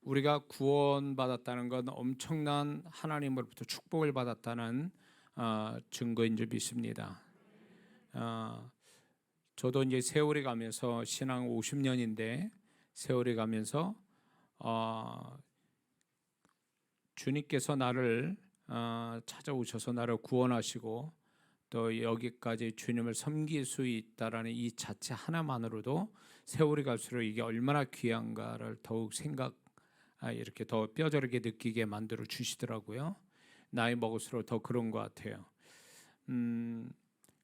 우리가 구원받았다는 건 엄청난 하나님으로부터 축복을 받았다는 증거인 줄 믿습니다. 저도 이제 세월이 가면서 신앙 50년인데 세월이 가면서 주님께서 나를 찾아오셔서 나를 구원하시고 또 여기까지 주님을 섬길 수 있다라는 이 자체 하나만으로도 세월이 갈수록 이게 얼마나 귀한가를 더욱 이렇게 더 뼈저리게 느끼게 만들어 주시더라고요. 나이 먹을수록 더 그런 것 같아요.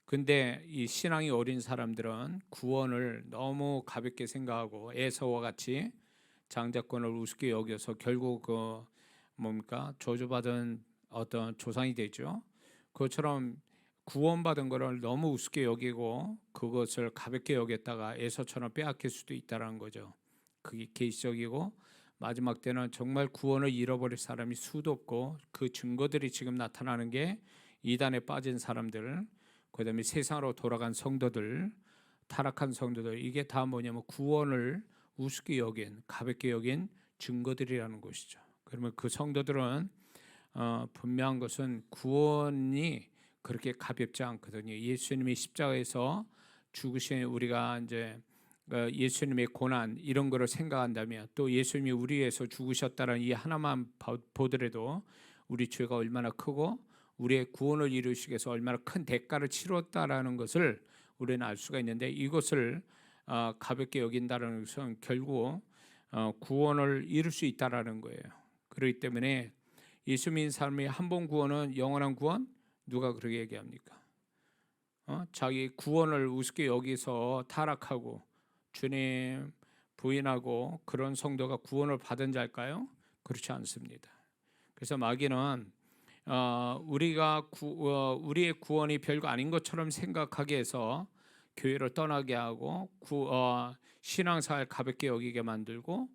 근데 이 신앙이 어린 사람들은 구원을 너무 가볍게 생각하고 에서와 같이 장자권을 우습게 여겨서 결국 저주받은 어떤 조상이 되죠. 그것처럼 구원받은 것을 너무 우습게 여기고 그것을 가볍게 여겼다가 에서처럼 빼앗길 수도 있다는 거죠. 그게 개인적이고 마지막 때는 정말 구원을 잃어버릴 사람이 수도 없고 그 증거들이 지금 나타나는 게 이단에 빠진 사람들, 그다음에 세상으로 돌아간 성도들, 타락한 성도들, 이게 다 뭐냐면 구원을 우습게 여긴, 가볍게 여긴 증거들이라는 것이죠. 그러면 그 성도들은 분명한 것은 구원이 그렇게 가볍지 않거든요. 예수님이 십자가에서 죽으신 우리가 이제 예수님의 고난 이런 거를 생각한다면 또 예수님이 우리 위해서 죽으셨다는 이 하나만 보더라도 우리 죄가 얼마나 크고 우리의 구원을 이루시기 위해서 얼마나 큰 대가를 치렀다라는 것을 우리는 알 수가 있는데 이것을 가볍게 여긴다는 것은 결국 구원을 이룰 수 있다라는 거예요. 그렇기 때문에 예수 믿는 사람의 한 번 구원은 영원한 구원? 누가 그렇게 얘기합니까? 자기 구원을 우습게 여기서 타락하고 주님 부인하고 그런 성도가 구원을 받은 자일까요? 그렇지 않습니다. 그래서 마귀는 우리의 구원이 별거 아닌 것처럼 생각하게 해서 교회를 떠나게 하고 신앙생활 가볍게 여기게 만들고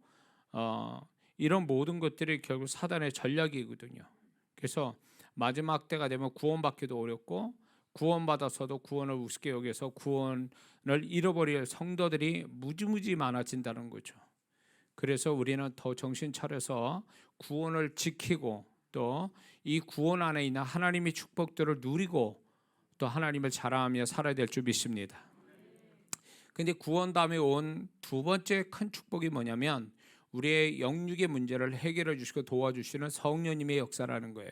이런 모든 것들이 결국 사단의 전략이거든요. 그래서 마지막 때가 되면 구원받기도 어렵고 구원받아서도 구원을 우습게 여겨서 구원을 잃어버릴 성도들이 무지무지 많아진다는 거죠. 그래서 우리는 더 정신 차려서 구원을 지키고 또 이 구원 안에 있는 하나님의 축복들을 누리고 또 하나님을 자랑하며 살아야 될 줄 믿습니다. 근데 구원 다음에 온 두 번째 큰 축복이 뭐냐면 우리의 영육의 문제를 해결해 주시고 도와주시는 성령님의 역사라는 거예요.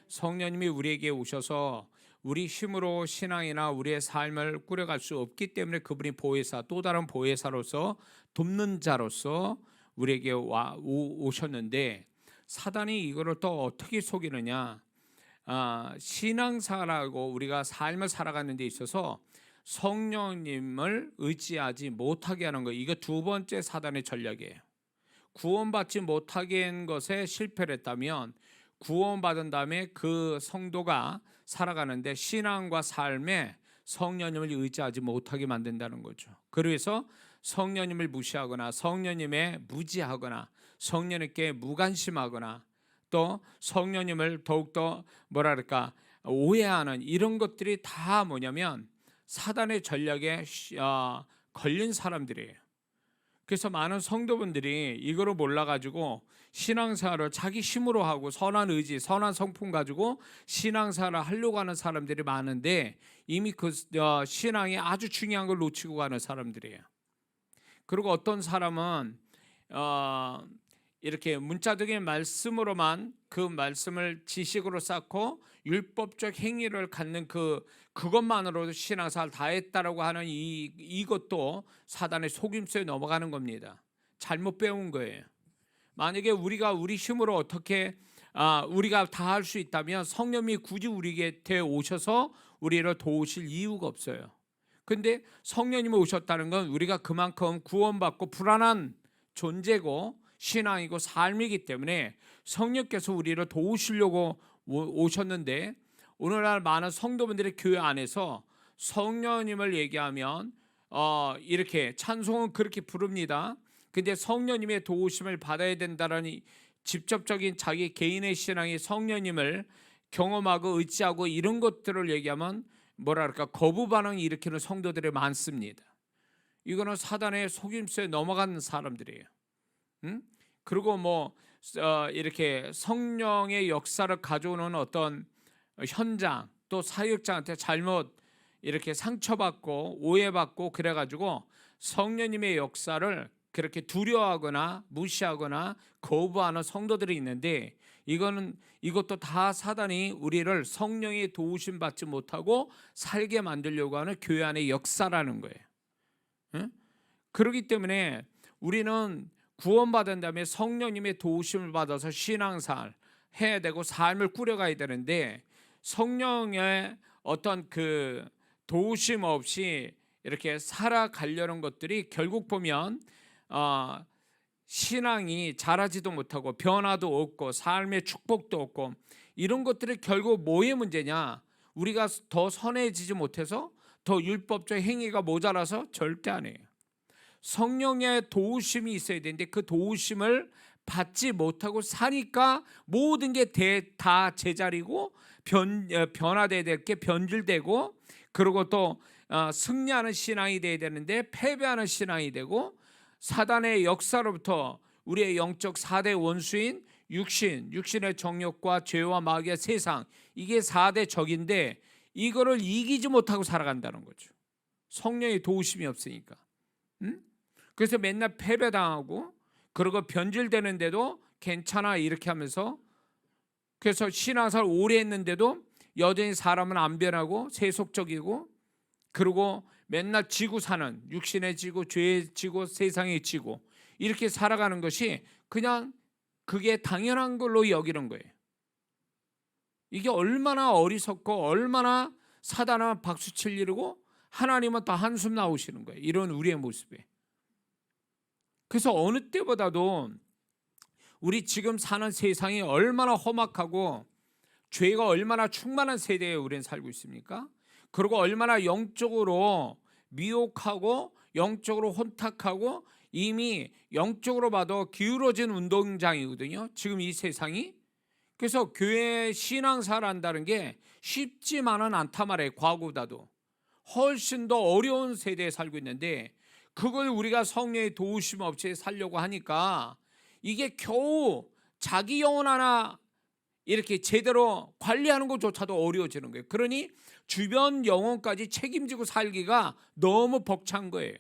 성령님이 우리에게 오셔서 우리 힘으로 신앙이나 우리의 삶을 꾸려갈 수 없기 때문에 그분이 보혜사, 또 다른 보혜사로서 돕는 자로서 우리에게 오셨는데 사단이 이거를 또 어떻게 속이느냐? 신앙사라고 우리가 삶을 살아가는 데 있어서 성령님을 의지하지 못하게 하는 거, 이거 두 번째 사단의 전략이에요. 구원받지 못하게 한 것에 실패를 했다면 구원받은 다음에 그 성도가 살아가는데 신앙과 삶에 성령님을 의지하지 못하게 만든다는 거죠. 그래서 성령님을 무시하거나 성령님에 무지하거나 성령님께 무관심하거나 또 성령님을 더욱더 오해하는 이런 것들이 다 뭐냐면 사단의 전략에 걸린 사람들이에요. 그래서 많은 성도분들이 이거를 몰라가지고 신앙생활을 자기 힘으로 하고 선한 의지, 선한 성품 가지고 신앙생활을 하려고 하는 사람들이 많은데 이미 그 신앙이 아주 중요한 걸 놓치고 가는 사람들이에요. 그리고 어떤 사람은 이렇게 문자적인 말씀으로만 그 말씀을 지식으로 쌓고 율법적 행위를 갖는 그것만으로도 신앙생활 다 했다라고 하는 이것도 사단의 속임수에 넘어가는 겁니다. 잘못 배운 거예요. 만약에 우리가 우리 힘으로 어떻게 우리가 다 할 수 있다면 성령이 굳이 우리 곁에 오셔서 우리를 도우실 이유가 없어요. 근데 성령님이 오셨다는 건 우리가 그만큼 구원받고 불안한 존재고 신앙이고 삶이기 때문에 성령께서 우리를 도우시려고 오셨는데 오늘날 많은 성도분들의 교회 안에서 성령님을 얘기하면 이렇게 찬송은 그렇게 부릅니다. 근데 성령님의 도우심을 받아야 된다는 직접적인 자기 개인의 신앙이 성령님을 경험하고 의지하고 이런 것들을 얘기하면 거부 반응이 일으키는 성도들이 많습니다. 이거는 사단의 속임수에 넘어가는 사람들이에요. 그리고 뭐 이렇게 성령의 역사를 가져오는 어떤 현장, 또 사역자한테 잘못 이렇게 상처받고 오해받고 그래가지고 성령님의 역사를 그렇게 두려워하거나 무시하거나 거부하는 성도들이 있는데, 이것도 다 사단이 우리를 성령의 도우심 받지 못하고 살게 만들려고 하는 교회 안의 역사라는 거예요. 응? 그렇기 때문에 우리는 구원받은 다음에 성령님의 도우심을 받아서 신앙생활 해야 되고 삶을 꾸려가야 되는데, 성령의 어떤 그 도우심 없이 이렇게 살아가려는 것들이 결국 보면 신앙이 자라지도 못하고 변화도 없고 삶의 축복도 없고, 이런 것들이 결국 뭐의 문제냐? 우리가 더 선해지지 못해서, 더 율법적 행위가 모자라서? 절대 아니에요. 성령의 도우심이 있어야 되는데 그 도우심을 받지 못하고 사니까 모든 게 다 제자리고 변화돼야 될 게 변질되고, 그리고 또 승리하는 신앙이 돼야 되는데 패배하는 신앙이 되고, 사단의 역사로부터 우리의 영적 4대 원수인 육신의 정욕과 죄와 마귀와 세상, 이게 4대 적인데 이거를 이기지 못하고 살아간다는 거죠. 성령의 도우심이 없으니까. 그래서 맨날 패배당하고, 그리고 변질되는데도 괜찮아 이렇게 하면서, 그래서 신앙생활 오래 했는데도 여전히 사람은 안 변하고 세속적이고, 그리고 맨날 지고 사는, 육신에 지고 죄에 지고 세상에 지고 이렇게 살아가는 것이 그냥 그게 당연한 걸로 여기는 거예요. 이게 얼마나 어리석고 얼마나 사단은 박수칠 일이고 하나님은 다 한숨 나오시는 거예요. 이런 우리의 모습에. 그래서 어느 때보다도 우리 지금 사는 세상이 얼마나 험악하고 죄가 얼마나 충만한 세대에 우리는 살고 있습니까? 그리고 얼마나 영적으로 미혹하고 영적으로 혼탁하고 이미 영적으로 봐도 기울어진 운동장이거든요, 지금 이 세상이. 그래서 교회 신앙생활 한다는 게 쉽지만은 않단 말이에요. 과거보다도 훨씬 더 어려운 세대에 살고 있는데, 그걸 우리가 성령의 도우심 없이 살려고 하니까 이게 겨우 자기 영혼 하나 이렇게 제대로 관리하는 것조차도 어려워지는 거예요. 그러니 주변 영혼까지 책임지고 살기가 너무 벅찬 거예요.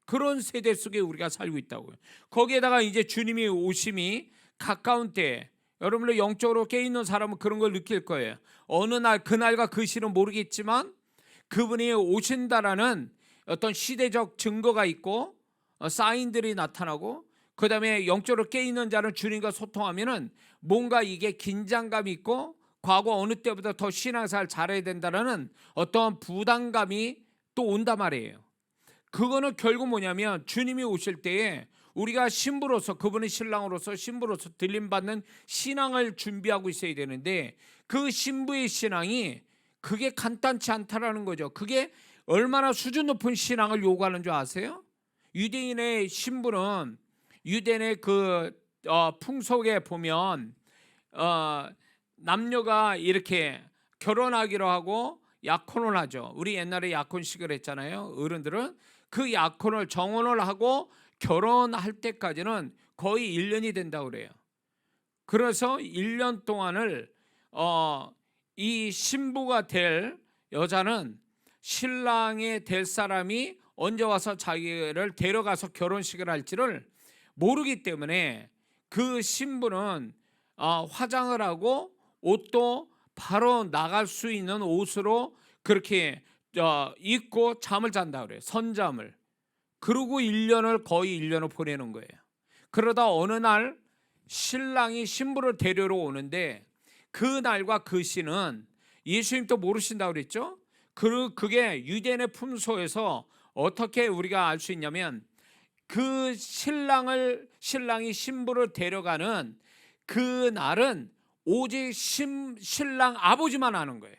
그런 세대 속에 우리가 살고 있다고요. 거기에다가 이제 주님이 오심이 가까운 때, 여러분들 영적으로 깨있는 사람은 그런 걸 느낄 거예요. 어느 날, 그날과 그 시는 모르겠지만 그분이 오신다라는 어떤 시대적 증거가 있고 사인들이 나타나고, 그 다음에 영적으로 깨있는 자는 주님과 소통하면은 뭔가 이게 긴장감이 있고 과거 어느 때보다 더 신앙생활 잘해야 된다는 어떤 부담감이 또 온단 말이에요. 그거는 결국 뭐냐면 주님이 오실 때에 우리가 신부로서, 그분의 신랑으로서 신부로서 들림받는 신앙을 준비하고 있어야 되는데, 그 신부의 신앙이 그게 간단치 않다라는 거죠. 그게 얼마나 수준 높은 신앙을 요구하는 줄 아세요? 유대인의 신부는 유대인의 그 풍속에 보면 남녀가 이렇게 결혼하기로 하고 약혼을 하죠. 우리 옛날에 약혼식을 했잖아요. 어른들은 그 약혼을 정혼을 하고 결혼할 때까지는 거의 1년이 된다고 그래요. 그래서 1년 동안을 이 신부가 될 여자는 신랑이 될 사람이 언제 와서 자기를 데려가서 결혼식을 할지를 모르기 때문에 그 신부는 화장을 하고 옷도 바로 나갈 수 있는 옷으로 그렇게 입고 잠을 잔다 그래요. 선잠을. 그러고 1년을 거의 1년을 보내는 거예요. 그러다 어느 날 신랑이 신부를 데리러 오는데, 그 날과 그 시는 예수님도 모르신다고 그랬죠. 그게 유대인의 품소에서 어떻게 우리가 알 수 있냐면, 그 신랑이 신부를 데려가는 그 날은 오직 신랑 아버지만 아는 거예요.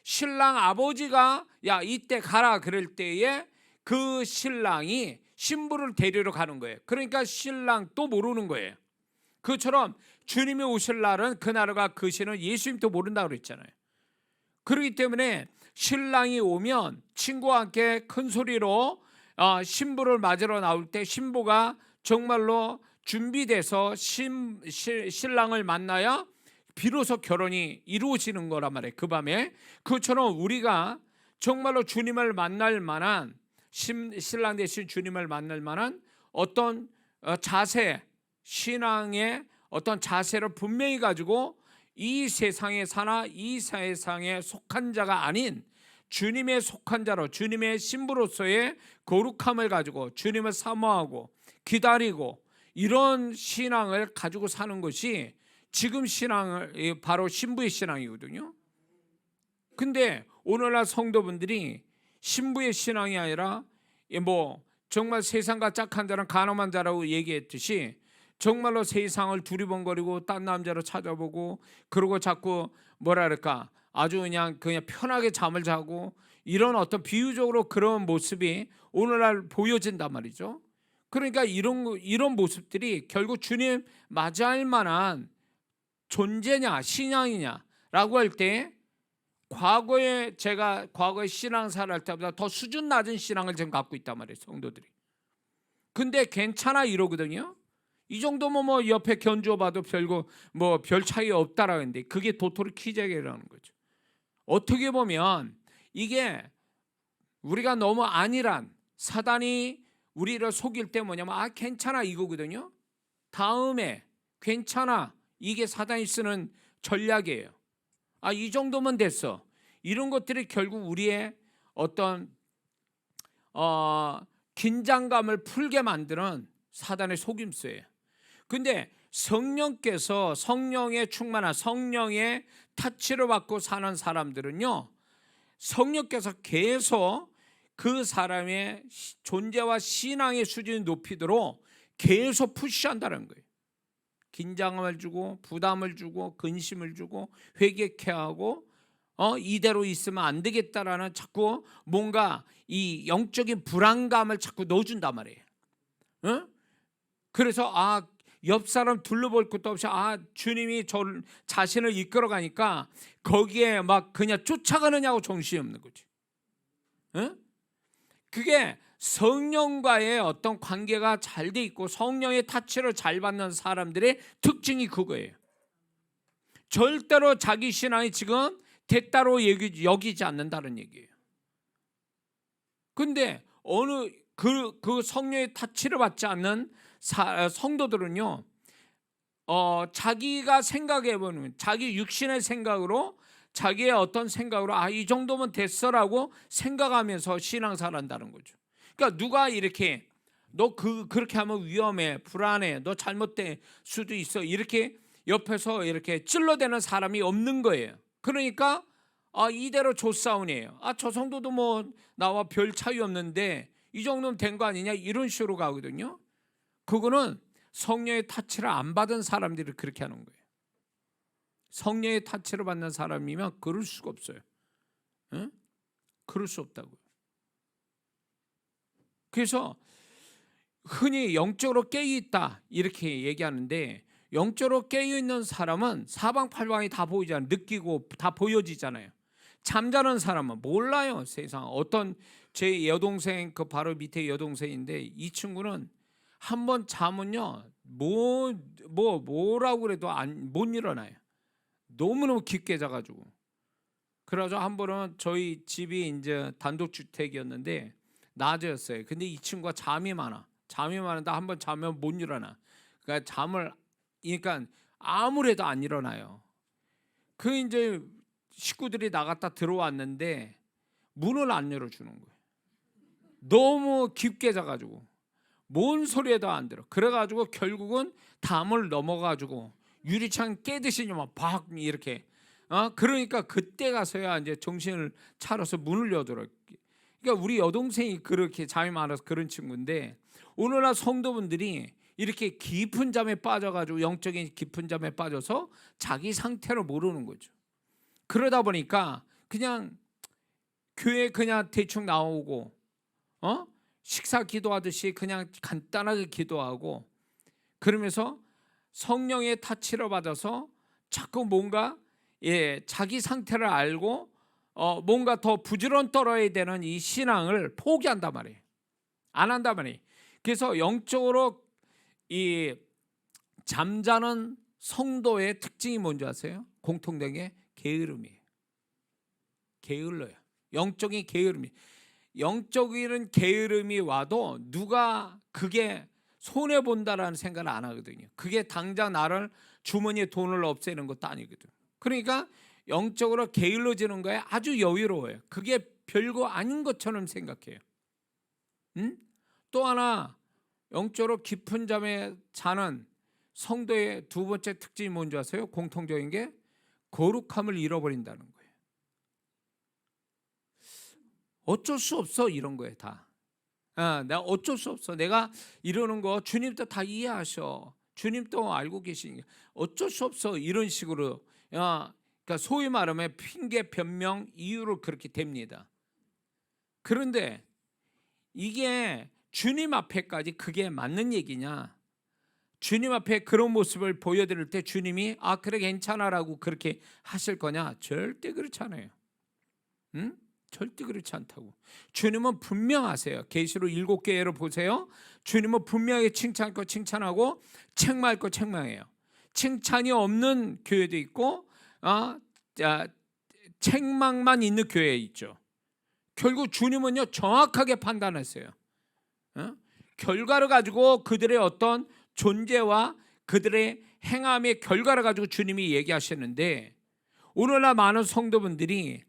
신랑 아버지가 야 이때 가라 그럴 때에 그 신랑이 신부를 데리러 가는 거예요. 그러니까 신랑도 모르는 거예요. 그처럼 주님이 오실 날은 그날과 그 시는 예수님도 모른다고 그랬잖아요. 그렇기 때문에 신랑이 오면 친구와 함께 큰 소리로 신부를 맞으러 나올 때 신부가 정말로 준비돼서 신랑을 만나야 비로소 결혼이 이루어지는 거란 말이에요. 그 밤에. 그처럼 우리가 정말로 주님을 만날 만한, 신랑 대신 주님을 만날 만한 어떤 자세, 신앙의 어떤 자세를 분명히 가지고 이 세상에 사나 이 세상에 속한 자가 아닌 주님의 속한 자로, 주님의 신부로서의 거룩함을 가지고 주님을 사모하고 기다리고, 이런 신앙을 가지고 사는 것이 지금 신앙을, 바로 신부의 신앙이거든요. 근데 오늘날 성도분들이 신부의 신앙이 아니라 뭐 정말 세상과 짝한 자는 간음한 자라고 얘기했듯이 정말로 세상을 두리번거리고 딴 남자로 찾아보고, 그러고 자꾸 뭐랄까 아주 그냥 편하게 잠을 자고, 이런 어떤 비유적으로 그런 모습이 오늘날 보여진단 말이죠. 그러니까 이런 모습들이 결국 주님 맞이할 만한 존재냐 신앙이냐라고 할 때, 제가 과거에 신앙생활 할 때보다 더 수준 낮은 신앙을 지금 갖고 있단 말이에요, 성도들이. 근데 괜찮아 이러거든요. 이 정도면 뭐 옆에 견주어봐도 별 차이 없다라는데, 그게 도토리 키재기라는 거죠. 어떻게 보면 이게 우리가 너무 안일한, 사단이 우리를 속일 때 뭐냐면 괜찮아 이거거든요. 다음에 괜찮아, 이게 사단이 쓰는 전략이에요. 이 정도면 됐어. 이런 것들이 결국 우리의 어떤 긴장감을 풀게 만드는 사단의 속임수예요. 근데 성령께서, 성령의 충만한, 성령의 타치를 받고 사는 사람들은요, 성령께서 계속 그 사람의 존재와 신앙의 수준을 높이도록 계속 푸시한다는 거예요. 긴장감을 주고 부담을 주고 근심을 주고 회개케 하고, 이대로 있으면 안 되겠다라는 자꾸 뭔가 이 영적인 불안감을 자꾸 넣어준단 말이에요. 그래서 옆 사람 둘러볼 것도 없이 주님이 자신을 이끌어가니까 거기에 막 그냥 쫓아가느냐고 정신이 없는 거지. 그게 성령과의 어떤 관계가 잘 돼 있고 성령의 타치를 잘 받는 사람들의 특징이 그거예요. 절대로 자기 신앙이 지금 됐다로 여기지 않는다는 얘기예요. 근데 어느 그 성령의 타치를 받지 않는 성도들은요, 자기가 생각해보는, 자기 육신의 생각으로, 자기의 어떤 생각으로 이 정도면 됐어라고 생각하면서 신앙생활 한다는 거죠. 그러니까 누가 이렇게 너 그렇게 하면 위험해, 불안해, 너 잘못될 수도 있어, 이렇게 옆에서 이렇게 찔러대는 사람이 없는 거예요. 그러니까 이대로 조사운이에요. 저 정도도 뭐 나와 별 차이 없는데 이 정도면 된 거 아니냐, 이런 식으로 가거든요. 그거는 성령의 타치를 안 받은 사람들이 그렇게 하는 거예요. 성령의 타치를 받는 사람이면 그럴 수가 없어요. 그럴 수 없다고요. 그래서 흔히 영적으로 깨어있다 이렇게 얘기하는데, 영적으로 깨어있는 사람은 사방팔방이 다 보이잖아요. 느끼고 다 보여지잖아요. 잠자는 사람은 몰라요. 세상 어떤 제 여동생, 그 바로 밑에 여동생인데, 이 친구는 한번 자면요 뭐라고 그래도 못 일어나요. 너무너무 깊게 자가지고. 그래서 한 번은 저희 집이 이제 단독주택이었는데 낮이었어요. 근데 이 친구가 잠이 많은데 한 번 자면 못 일어나. 그러니까 아무래도 안 일어나요. 그 이제 식구들이 나갔다 들어왔는데 문을 안 열어주는 거예요. 너무 깊게 자가지고 뭔 소리에도 안 들어. 그래가지고 결국은 담을 넘어가지고 유리창 깨듯이 막 이렇게. 그러니까 그때 가서야 이제 정신을 차려서 문을 열더라고요. 그러니까 우리 여동생이 그렇게 잠이 많아서 그런 친구인데, 오늘날 성도분들이 이렇게 깊은 잠에 빠져가지고, 영적인 깊은 잠에 빠져서 자기 상태를 모르는 거죠. 그러다 보니까 그냥 교회 그냥 대충 나오고, 식사 기도하듯이 그냥 간단하게 기도하고, 그러면서 성령의 타치를 받아서 자꾸 뭔가 자기 상태를 알고 뭔가 더 부지런 떨어야 되는 이 신앙을 포기한단 말이에요. 안 한단 말이에요. 그래서 영적으로 이 잠자는 성도의 특징이 뭔지 아세요? 공통되게 게으름이에요. 게을러요. 영적인 게으름이. 영적인 게으름이 와도 누가 그게 손해 본다라는 생각을 안 하거든요. 그게 당장 나를 주머니에 돈을 없애는 것도 아니거든. 그러니까 영적으로 게을러지는 거에 아주 여유로워요. 그게 별거 아닌 것처럼 생각해요. 또 하나 영적으로 깊은 잠에 자는 성도의 두 번째 특징이 뭔지 아세요? 공통적인 게 거룩함을 잃어버린다는 거예요. 어쩔 수 없어 이런 거예요 다. 내가 어쩔 수 없어. 내가 이러는 거 주님도 다 이해하셔. 주님도 알고 계시니까 어쩔 수 없어 이런 식으로 그러니까 소위 말하면 핑계 변명 이유로 그렇게 됩니다. 그런데 이게 주님 앞에까지 그게 맞는 얘기냐? 주님 앞에 그런 모습을 보여드릴 때 주님이 그래 괜찮아라고 그렇게 하실 거냐? 절대 그렇지 않아요. 절대 그렇지 않다고. 주님은 분명하세요. 계시록 7개를 보세요. 주님은 분명하게 칭찬할 거 칭찬하고 책망할 거 책망해요. 칭찬이 없는 교회도 있고 책망만 있는 교회 있죠. 결국 주님은요 정확하게 판단했어요. 결과를 가지고 그들의 어떤 존재와 그들의 행함의 결과를 가지고 주님이 얘기하시는데 오늘날 많은 성도분들이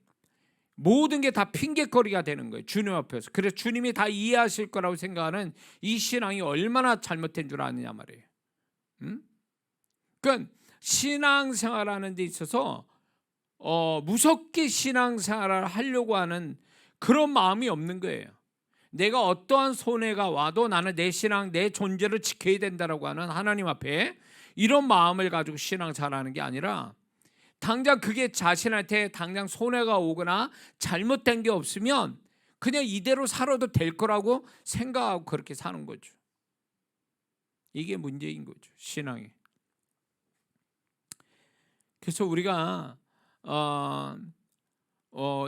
모든 게 다 핑계거리가 되는 거예요. 주님 앞에서. 그래서 주님이 다 이해하실 거라고 생각하는 이 신앙이 얼마나 잘못된 줄 아느냐 말이에요. 그러니까 신앙생활하는 데 있어서 무섭게 신앙생활을 하려고 하는 그런 마음이 없는 거예요. 내가 어떠한 손해가 와도 나는 내 신앙, 내 존재를 지켜야 된다라고 하는 하나님 앞에 이런 마음을 가지고 신앙생활하는 게 아니라 당장 그게 자신한테 당장 손해가 오거나 잘못된 게 없으면 그냥 이대로 살아도 될 거라고 생각하고 그렇게 사는 거죠. 이게 문제인 거죠, 신앙이. 그래서 우리가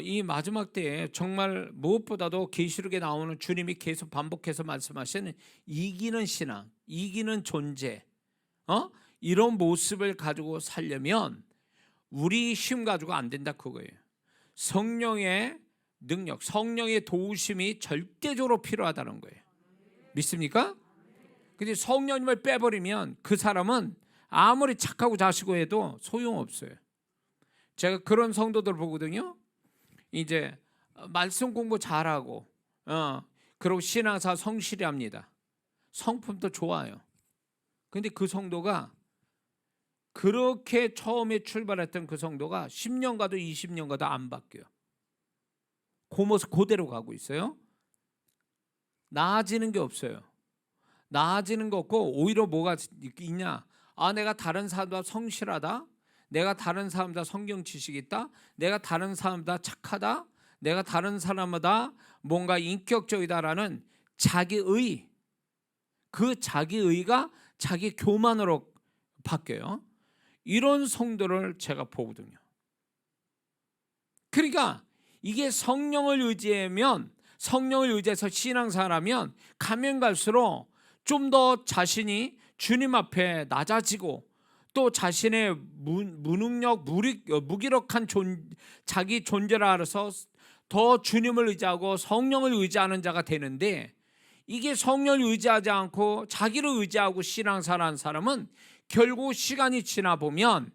이 마지막 때에 정말 무엇보다도 계시록에 나오는 주님이 계속 반복해서 말씀하시는 이기는 신앙, 이기는 존재, 이런 모습을 가지고 살려면 우리 힘 가지고 안 된다 그거예요. 성령의 능력, 성령의 도우심이 절대적으로 필요하다는 거예요. 믿습니까? 근데 성령님을 빼버리면 그 사람은 아무리 착하고 자시고 해도 소용없어요. 제가 그런 성도들 보거든요. 이제 말씀 공부 잘하고 그리고 신앙사 성실히 합니다. 성품도 좋아요. 근데 그 성도가 그렇게 처음에 출발했던 그 성도가 10년 가도 20년 가도 안 바뀌어요. 그 모습 그대로 가고 있어요. 나아지는 게 없어요. 나아지는 거 없고 오히려 뭐가 있냐? 내가 다른 사람보다 성실하다. 내가 다른 사람보다 성경 지식이 있다. 내가 다른 사람보다 착하다. 내가 다른 사람보다 뭔가 인격적이다라는 자기의, 그 자기의가 자기 교만으로 바뀌어요. 이런 성도를 제가 보거든요. 그러니까 이게 성령을 의지하면, 성령을 의지해서 신앙생활하면 가면 갈수록 좀 더 자신이 주님 앞에 낮아지고 또 자신의 무능력, 무기력한 자기 존재를 알아서 더 주님을 의지하고 성령을 의지하는 자가 되는데, 이게 성령을 의지하지 않고 자기를 의지하고 신앙생활하는 사람은 결국 시간이 지나 보면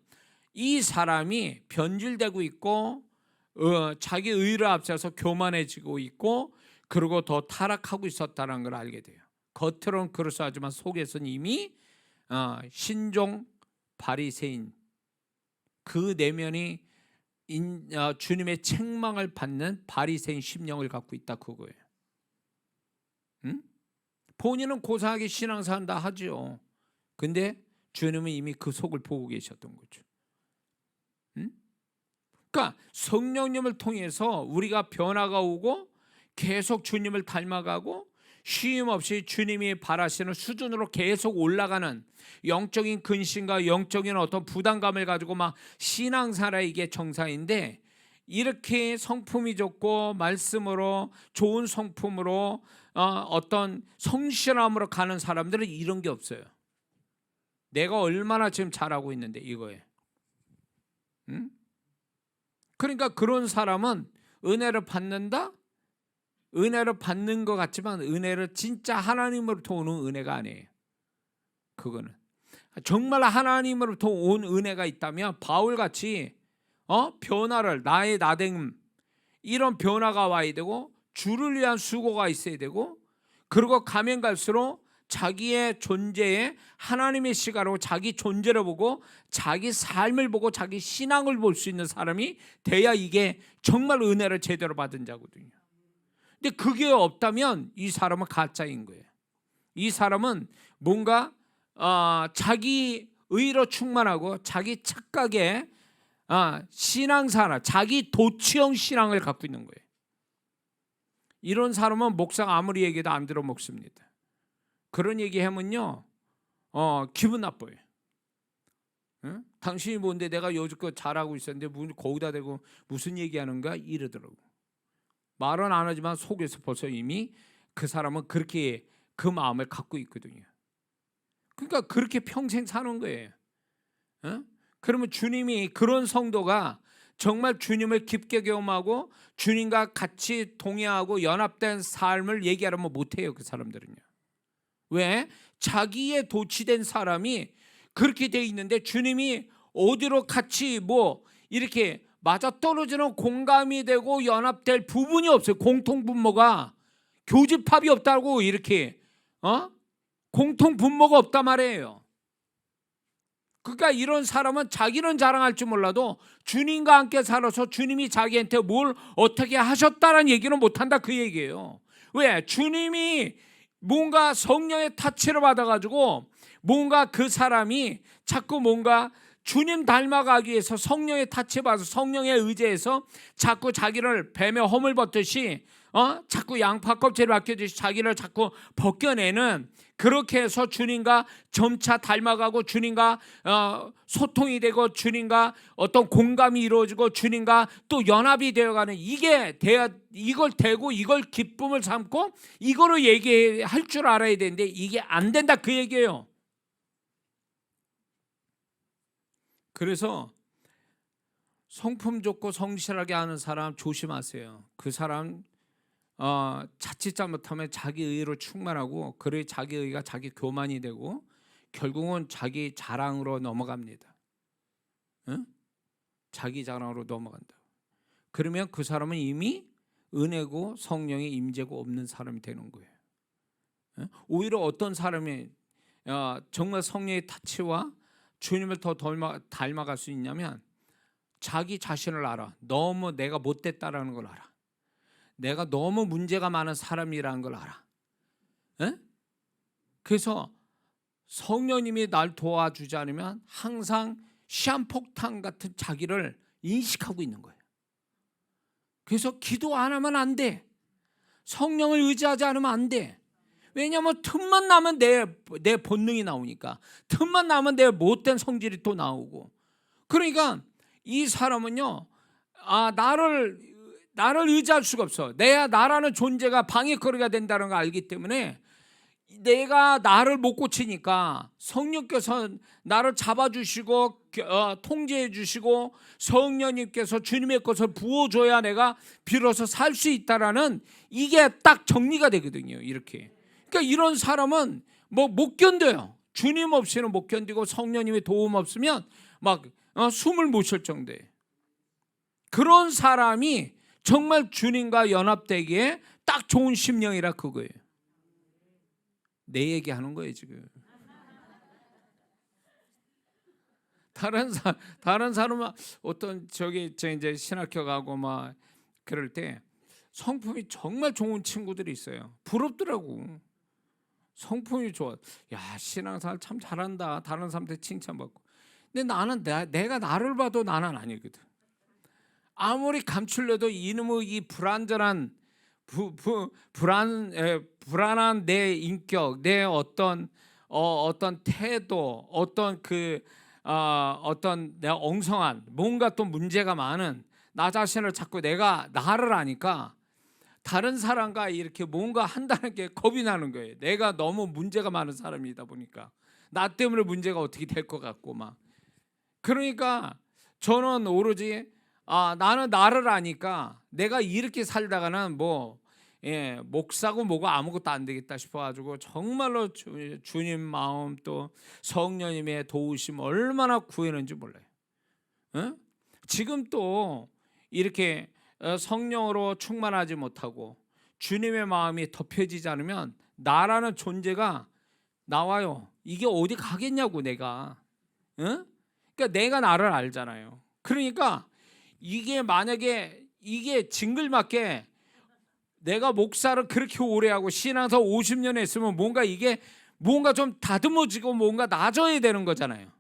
이 사람이 변질되고 있고 자기 의를 앞세워서 교만해지고 있고 그리고 더 타락하고 있었다는 걸 알게 돼요. 겉으로는 그럴싸하지만 속에서는 이미 신종 바리새인, 그 내면이 주님의 책망을 받는 바리새인 심령을 갖고 있다 그거예요. 본인은 고상하게 신앙생활한다 하죠. 근데 주님은 이미 그 속을 보고 계셨던 거죠. 그러니까 성령님을 통해서 우리가 변화가 오고 계속 주님을 닮아가고 쉼 없이 주님이 바라시는 수준으로 계속 올라가는 영적인 근심과 영적인 어떤 부담감을 가지고 막 신앙생활이 이게 정상인데, 이렇게 성품이 좋고 말씀으로 좋은 성품으로 어떤 성실함으로 가는 사람들은 이런 게 없어요. 내가 얼마나 지금 잘하고 있는데 이거에. 응? 그러니까 그런 사람은 은혜를 받는다? 은혜를 받는 것 같지만 은혜를 진짜 하나님으로부터 오는 은혜가 아니에요. 그거는 정말 하나님으로부터 온 은혜가 있다면 바울같이 변화를, 나의 나됨, 이런 변화가 와야 되고 주를 위한 수고가 있어야 되고, 그리고 가면 갈수록 자기의 존재에 하나님의 시각으로 자기 존재를 보고 자기 삶을 보고 자기 신앙을 볼 수 있는 사람이 돼야 이게 정말 은혜를 제대로 받은 자거든요. 근데 그게 없다면 이 사람은 가짜인 거예요. 이 사람은 뭔가 자기 의로 충만하고 자기 착각에 신앙생활, 자기 도취형 신앙을 갖고 있는 거예요. 이런 사람은 목사가 아무리 얘기해도 안 들어 먹습니다. 그런 얘기하면요 기분 나빠요. 응? 당신이 뭔데 내가 여지껏 잘하고 있었는데 거기다 대고 무슨 얘기하는가 이러더라고. 말은 안 하지만 속에서 벌써 이미 그 사람은 그렇게 그 마음을 갖고 있거든요. 그러니까 그렇게 평생 사는 거예요. 응? 그러면 주님이 그런 성도가 정말 주님을 깊게 경험하고 주님과 같이 동행하고 연합된 삶을 얘기하려면 못해요. 그 사람들은요. 왜? 자기의 도취된 사람이 그렇게 돼 있는데 주님이 어디로 같이 이렇게 맞아떨어지는 공감이 되고 연합될 부분이 없어요. 공통분모가, 교집합이 없다고 이렇게 공통분모가 없단 말이에요. 그러니까 이런 사람은 자기는 자랑할 줄 몰라도 주님과 함께 살아서 주님이 자기한테 뭘 어떻게 하셨다는 얘기는 못한다 그 얘기예요. 왜? 주님이 뭔가 성령의 타치를 받아가지고 뭔가 그 사람이 자꾸 뭔가 주님 닮아가기 위해서 성령의 타치 받아서 성령의 의지에서 자꾸 자기를 뱀의 허물 벗듯이 자꾸 양파 껍질을 벗겨듯이 자기를 자꾸 벗겨내는, 그렇게 해서 주님과 점차 닮아가고 주님과 소통이 되고 주님과 어떤 공감이 이루어지고 주님과 또 연합이 되어가는, 이걸 대고 이걸 기쁨을 삼고 이거로 얘기할 줄 알아야 되는데 이게 안 된다 그 얘기예요. 그래서 성품 좋고 성실하게 하는 사람 조심하세요. 그 사람 자칫 잘못하면 자기 의로 충만하고 그래 자기 의가 자기 교만이 되고 결국은 자기 자랑으로 넘어갑니다. 응? 자기 자랑으로 넘어간다. 그러면 그 사람은 이미 은혜고 성령의 임재고 없는 사람이 되는 거예요. 응? 오히려 어떤 사람이 정말 성령의 타치와 주님을 더 닮아갈 수 있냐면 자기 자신을 알아. 너무 내가 못됐다라는 걸 알아. 내가 너무 문제가 많은 사람이라는 걸 알아. 에? 그래서 성령님이 날 도와주지 않으면 항상 시한폭탄 같은 자기를 인식하고 있는 거예요. 그래서 기도 안 하면 안 돼. 성령을 의지하지 않으면 안 돼. 왜냐하면 틈만 나면 내 본능이 나오니까. 틈만 나면 내 못된 성질이 또 나오고. 그러니까 이 사람은요 나를 의지할 수가 없어. 나라는 존재가 방해거리가 된다는 걸 알기 때문에 내가 나를 못 고치니까 성령께서 나를 잡아주시고 통제해 주시고 성령님께서 주님의 것을 부어줘야 내가 비로소 살 수 있다라는 이게 딱 정리가 되거든요. 이렇게. 그러니까 이런 사람은 못 견뎌요. 주님 없이는 못 견디고 성령님의 도움 없으면 막 숨을 못 쉴 정도예요. 그런 사람이 정말 주님과 연합되기에 딱 좋은 심령이라 그거예요. 내 얘기하는 거예요 지금. 다른 사람은 어떤 저 이제 신학교 가고 막 그럴 때 성품이 정말 좋은 친구들이 있어요. 부럽더라고. 성품이 좋아. 야 신앙생활 참 잘한다. 다른 사람한테 칭찬받고. 근데 나는 내가 나를 봐도 나는 아니거든. 아무리 감추려도 이놈의 이 불안전한 불안한 내 인격, 내 어떤 태도, 어떤 내 엉성한 뭔가 또 문제가 많은 나 자신을 자꾸 나를 아니까 다른 사람과 이렇게 뭔가 한다는 게 겁이 나는 거예요. 내가 너무 문제가 많은 사람이다 보니까. 나 때문에 문제가 어떻게 될 것 같고 막. 그러니까 저는 오로지 나는 나를 아니까 내가 이렇게 살다가는 목사고 뭐고 아무것도 안 되겠다 싶어가지고 정말로 주님 마음 또 성령님의 도우심 얼마나 구했는지 몰라요. 응? 지금 또 이렇게 성령으로 충만하지 못하고 주님의 마음이 덮여지지 않으면 나라는 존재가 나와요. 이게 어디 가겠냐고 내가. 응? 그러니까 내가 나를 알잖아요. 그러니까 이게 만약에 이게 징글맞게 내가 목사를 그렇게 오래 하고 신앙서 50년 했으면 뭔가 좀 다듬어지고 뭔가 나아져야 되는 거잖아요.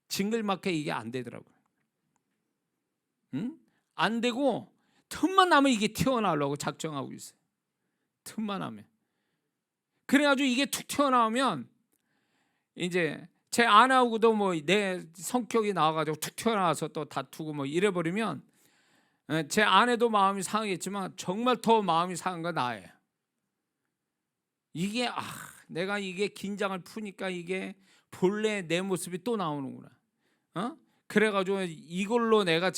징글맞게 이게 안 되더라고요. 응? 안 되고 틈만 나면 이게 튀어나오려고 작정하고 있어요. 틈만 나면. 그래가지고 이게 툭 튀어나오면 이제 제 아내하고도 내 성격이 나와가지고 툭 튀어나와서 또 다투고 이래버리면 제 아내도 마음이 상하겠지만 정말 더 마음이 상한 건 나예요. 이게 내가 이게 긴장을 푸니까 이게 본래 내 모습이 또 나오는구나. 그래가지고 이걸로 내가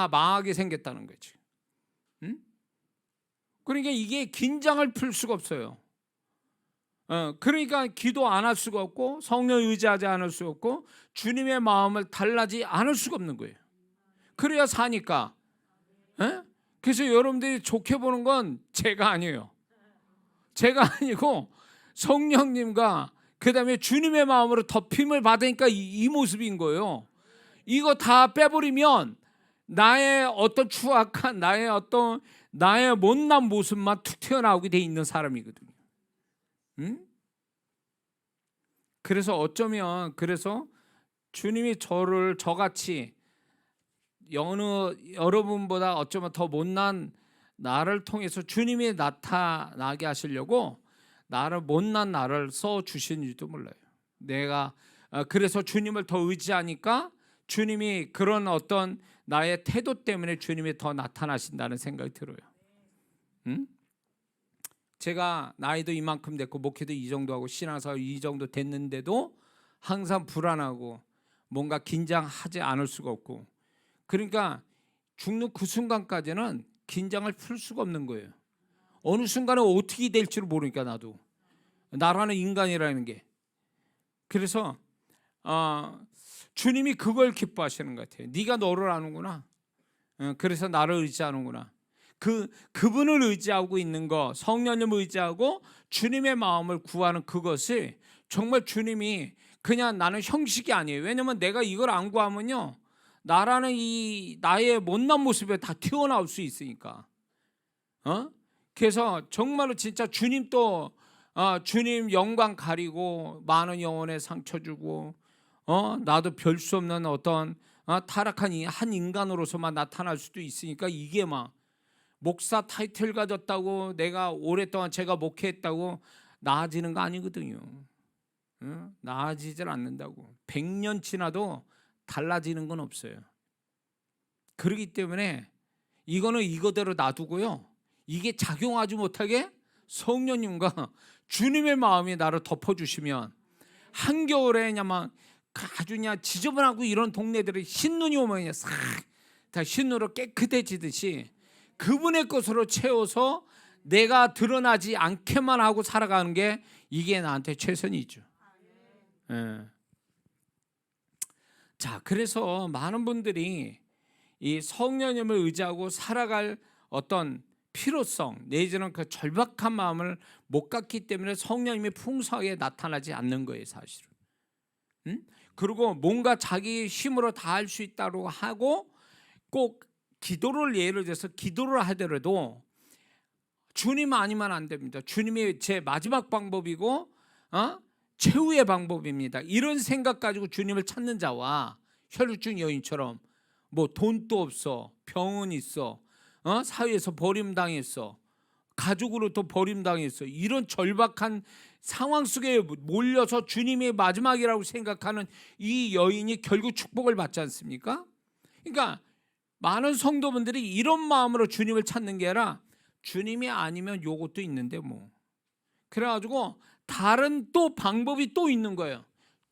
망하게 생겼다는 거지. 응? 그러니까 이게 긴장을 풀 수가 없어요. 그러니까 기도 안 할 수가 없고 성령 의지하지 않을 수 없고 주님의 마음을 달라지 않을 수가 없는 거예요. 그래야 사니까. 그래서 여러분들이 좋게 보는 건 제가 아니에요. 제가 아니고 성령님과 그다음에 주님의 마음으로 덮임을 받으니까 이 모습인 거예요. 이거 다 빼버리면 나의 어떤 추악한 나의 못난 모습만 툭 튀어나오게 돼 있는 사람이거든요. 응? 그래서 어쩌면 주님이 저같이 여러분보다 어쩌면 더 못난 나를 통해서 주님이 나타나게 하시려고 못난 나를 써 주시는지도 몰라요. 내가 그래서 주님을 더 의지하니까 주님이 그런 어떤 나의 태도 때문에 주님이 더 나타나신다는 생각이 들어요. 응? 제가 나이도 이만큼 됐고 목회도 이 정도 하고 신앙생활 이 정도 됐는데도 항상 불안하고 뭔가 긴장하지 않을 수가 없고, 그러니까 죽는 그 순간까지는 긴장을 풀 수가 없는 거예요. 어느 순간에 어떻게 될지를 모르니까 나라는 인간이라는 게. 그래서 주님이 그걸 기뻐하시는 것 같아요. 네가 너를 아는구나. 그래서 나를 의지하는구나. 그분을 의지하고 있는 거, 성령님을 의지하고 주님의 마음을 구하는 그것이 정말 주님이 그냥 나는 형식이 아니에요. 왜냐면 내가 이걸 안 구하면요 나라는 이 나의 못난 모습에 다 튀어나올 수 있으니까. 그래서 정말로 진짜 주님 주님 영광 가리고 많은 영혼에 상처 주고 나도 별 수 없는 어떤 타락한 한 인간으로서만 나타날 수도 있으니까 이게 목사 타이틀 가졌다고 내가 오랫동안 제가 목회했다고 나아지는 거 아니거든요. 나아지질 않는다고. 100년 지나도 달라지는 건 없어요. 그렇기 때문에 이거는 이거대로 놔두고요. 이게 작용하지 못하게 성령님과 주님의 마음이 나를 덮어주시면 한겨울에 아주 지저분하고 이런 동네들이 흰눈이 오면 싹 다 흰눈으로 깨끗해지듯이 그분의 것으로 채워서 내가 드러나지 않게만 하고 살아가는 게 이게 나한테 최선이죠. 자, 그래서 많은 분들이 이 성령님을 의지하고 살아갈 어떤 필요성 내지는 그 절박한 마음을 못 갖기 때문에 성령님이 풍성하게 나타나지 않는 거예요, 사실은. 그리고 뭔가 자기 힘으로 다 할 수 있다고 하고 꼭 기도를 예를 들어서 기도를 하더라도 주님 아니면 안 됩니다. 주님이 제 마지막 방법이고 최후의 방법입니다. 이런 생각 가지고 주님을 찾는 자와 혈루증 여인처럼 돈도 없어, 병은 있어, 사회에서 버림당했어, 가족으로부터 버림당했어, 이런 절박한 상황 속에 몰려서 주님이 마지막이라고 생각하는 이 여인이 결국 축복을 받지 않습니까? 그러니까 많은 성도분들이 이런 마음으로 주님을 찾는 게 아니라 주님이 아니면 요것도 있는데 그래가지고 다른 또 방법이 또 있는 거예요.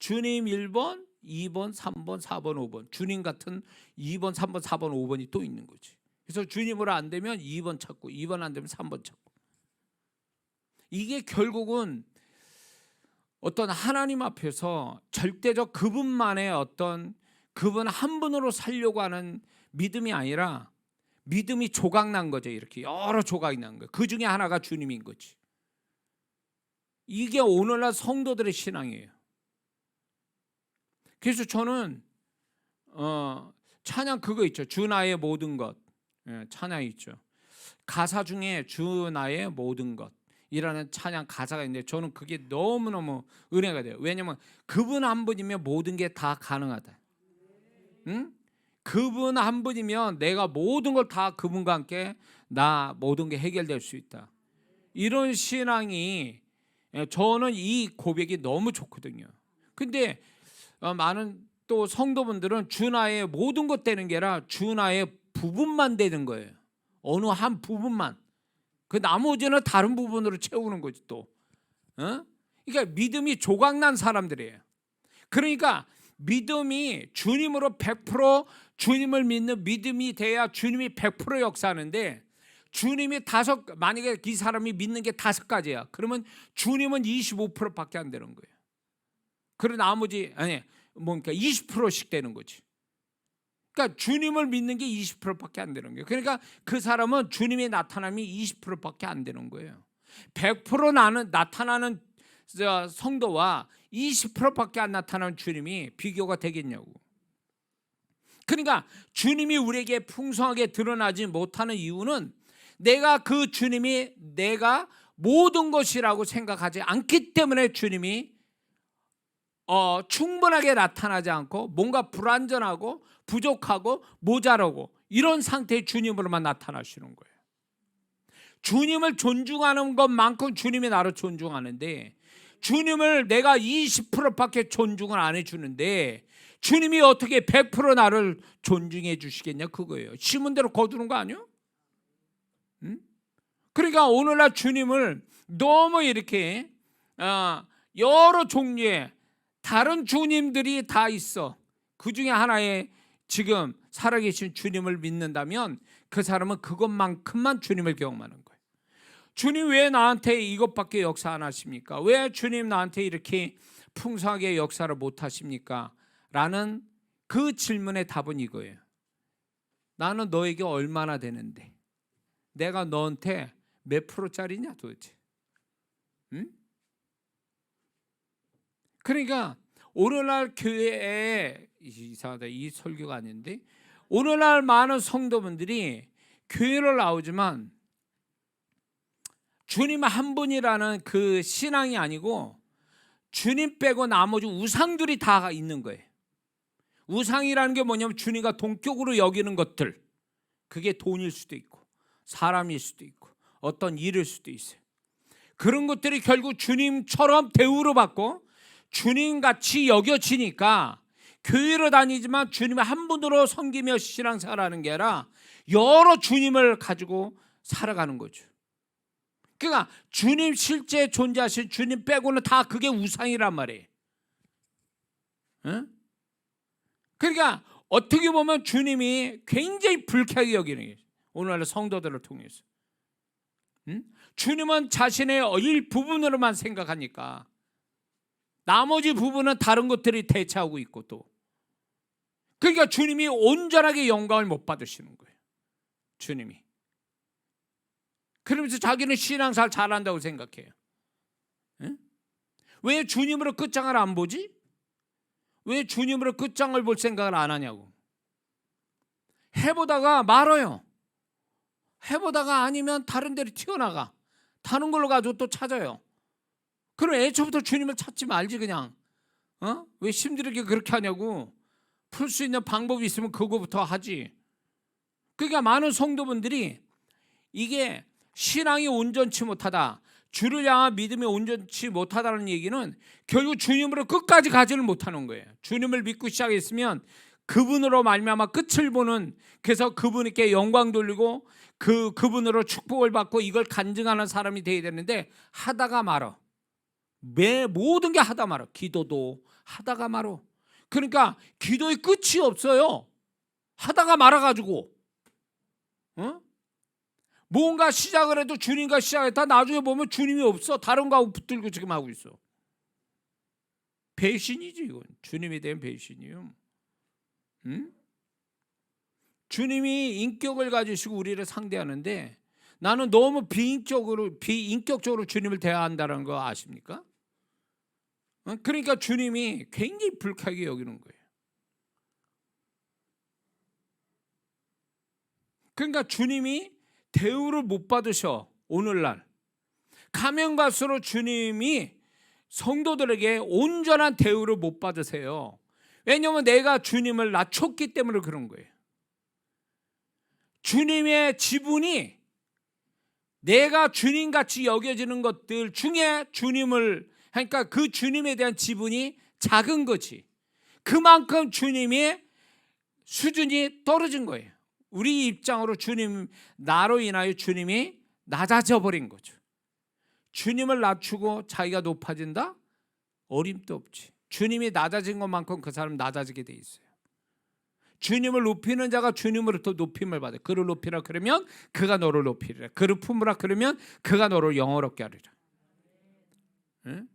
주님 1번, 2번, 3번, 4번, 5번. 주님 같은 2번, 3번, 4번, 5번이 또 있는 거지. 그래서 주님으로 안 되면 2번 찾고, 2번 안 되면 3번 찾고. 이게 결국은 어떤 하나님 앞에서 절대적 그분만의 어떤 그분 한 분으로 살려고 하는 믿음이 아니라 믿음이 조각난 거죠. 이렇게 여러 조각이 난 거예요. 그 중에 하나가 주님인 거지. 이게 오늘날 성도들의 신앙이에요. 그래서 저는 찬양 그거 있죠. 주 나의 모든 것. 찬양이 있죠. 가사 중에 주 나의 모든 것 이라는 찬양 가사가 있는데 저는 그게 너무너무 은혜가 돼요. 왜냐하면 그분 한 분이면 모든 게 다 가능하다. 응? 그분 한 분이면 내가 모든 걸 다 그분과 함께 나 모든 게 해결될 수 있다. 이런 신앙이 저는 이 고백이 너무 좋거든요. 근데 많은 또 성도분들은 주 나의 모든 것 되는 게 아니라 주 나의 부분만 되는 거예요. 어느 한 부분만. 그 나머지는 다른 부분으로 채우는 거지 또. 그러니까 믿음이 조각난 사람들이에요. 그러니까 믿음이 주님으로 100% 주님을 믿는 믿음이 돼야 주님이 100% 역사하는데 주님이 만약에 이 사람이 믿는 게 5가지야. 그러면 주님은 25%밖에 안 되는 거예요. 그리고 나머지 그러니까 20%씩 되는 거지. 그러니까 주님을 믿는 게 20%밖에 안 되는 거예요. 그러니까 그 사람은 주님의 나타남이 20%밖에 안 되는 거예요. 100% 나타나는 성도와 20%밖에 안 나타나는 주님이 비교가 되겠냐고. 그러니까 주님이 우리에게 풍성하게 드러나지 못하는 이유는 내가 그 주님이 내가 모든 것이라고 생각하지 않기 때문에 주님이 충분하게 나타나지 않고 뭔가 불완전하고 부족하고 모자라고 이런 상태의 주님으로만 나타나시는 거예요. 주님을 존중하는 것만큼 주님이 나를 존중하는데 주님을 내가 20%밖에 존중을 안 해주는데 주님이 어떻게 100% 나를 존중해 주시겠냐 그거예요. 심은 대로 거두는 거 아니에요? 그러니까 오늘날 주님을 너무 이렇게 여러 종류의 다른 주님들이 다 있어. 그 중에 하나의 지금 살아계신 주님을 믿는다면 그 사람은 그것만큼만 주님을 경험하는 거예요. 주님 왜 나한테 이것밖에 역사 안 하십니까? 왜 주님 나한테 이렇게 풍성하게 역사를 못 하십니까? 라는 그 질문의 답은 이거예요. 나는 너에게 얼마나 되는데 내가 너한테 몇 프로짜리냐 도대체? 응? 그러니까 오늘날 교회에 이상하다 이 설교가 아닌데 오늘날 많은 성도분들이 교회를 나오지만 주님 한 분이라는 그 신앙이 아니고 주님 빼고 나머지 우상들이 다 있는 거예요. 우상이라는 게 뭐냐면 주님과 동격으로 여기는 것들, 그게 돈일 수도 있고 사람일 수도 있고 어떤 일일 수도 있어요. 그런 것들이 결국 주님처럼 대우를 받고 주님같이 여겨지니까 교회로 다니지만 주님의 한 분으로 섬기며 신앙생활하는 게 아니라 여러 주님을 가지고 살아가는 거죠. 그러니까 주님 실제 존재하신 주님 빼고는 다 그게 우상이란 말이에요. 응? 그러니까 어떻게 보면 주님이 굉장히 불쾌하게 여기는 거예요. 오늘날 성도들을 통해서. 응? 주님은 자신의 일부분으로만 생각하니까 나머지 부분은 다른 것들이 대체하고 있고 또 그러니까 주님이 온전하게 영광을 못 받으시는 거예요. 주님이. 그러면서 자기는 신앙생활 잘한다고 생각해요. 응? 왜 주님으로 끝장을 안 보지? 왜 주님으로 끝장을 볼 생각을 안 하냐고. 해보다가 말아요. 해보다가 아니면 다른 데로 튀어나가. 다른 걸로 가지고 또 찾아요. 그럼 애초부터 주님을 찾지 말지 그냥. 왜 힘들게 그렇게 하냐고. 풀 수 있는 방법이 있으면 그거부터 하지. 그러니까 많은 성도분들이 이게 신앙이 온전치 못하다, 주를 향한 믿음이 온전치 못하다는 얘기는 결국 주님으로 끝까지 가지를 못하는 거예요. 주님을 믿고 시작했으면 그분으로 말미암아 끝을 보는, 그래서 그분께 영광 돌리고 그분으로 축복을 받고 이걸 간증하는 사람이 되어야 되는데 하다가 말아. 모든 게 하다 말아. 기도도 하다가 말어. 그러니까 기도의 끝이 없어요. 하다가 말아가지고 뭔가 시작을 해도 주님과 시작했다 나중에 보면 주님이 없어. 다른 거하고 붙들고 지금 하고 있어. 배신이지 이건. 주님에 대한 배신이요. 주님이 인격을 가지시고 우리를 상대하는데 나는 너무 비인격적으로 주님을 대한다는 거 아십니까? 그러니까 주님이 굉장히 불쾌하게 여기는 거예요. 그러니까 주님이 대우를 못 받으셔. 오늘날 가면 갈수록 주님이 성도들에게 온전한 대우를 못 받으세요. 왜냐하면 내가 주님을 낮췄기 때문에 그런 거예요. 주님의 지분이 내가 주님같이 여겨지는 것들 중에 주님을, 그러니까 그 주님에 대한 지분이 작은 거지. 그만큼 주님의 수준이 떨어진 거예요. 우리 입장으로 주님, 나로 인하여 주님이 낮아져 버린 거죠. 주님을 낮추고 자기가 높아진다? 어림도 없지. 주님이 낮아진 것만큼 그 사람 낮아지게 돼 있어요. 주님을 높이는 자가 주님으로부터 높임을 받아. 그를 높이라 그러면 그가 너를 높이리라. 그를 품으라 그러면 그가 너를 영화롭게 하리라. 응?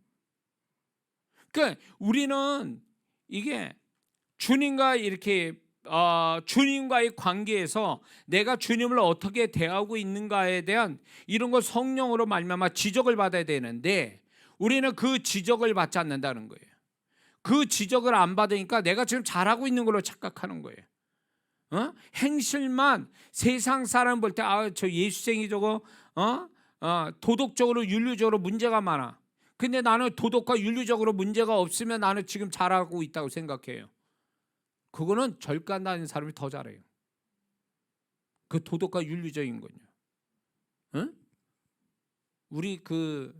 그러니까 우리는 이게 주님과 이렇게 주님과의 관계에서 내가 주님을 어떻게 대하고 있는가에 대한 이런 걸 성령으로 말미암아 지적을 받아야 되는데 우리는 그 지적을 받지 않는다는 거예요. 그 지적을 안 받으니까 내가 지금 잘하고 있는 걸로 착각하는 거예요. 행실만 세상 사람 볼 때 저 예수쟁이 저거 도덕적으로 윤리적으로 문제가 많아. 근데 나는 도덕과 윤리적으로 문제가 없으면 나는 지금 잘하고 있다고 생각해요. 그거는 절간 다니는 사람이 더 잘해요. 그 도덕과 윤리적인 거요. 우리 그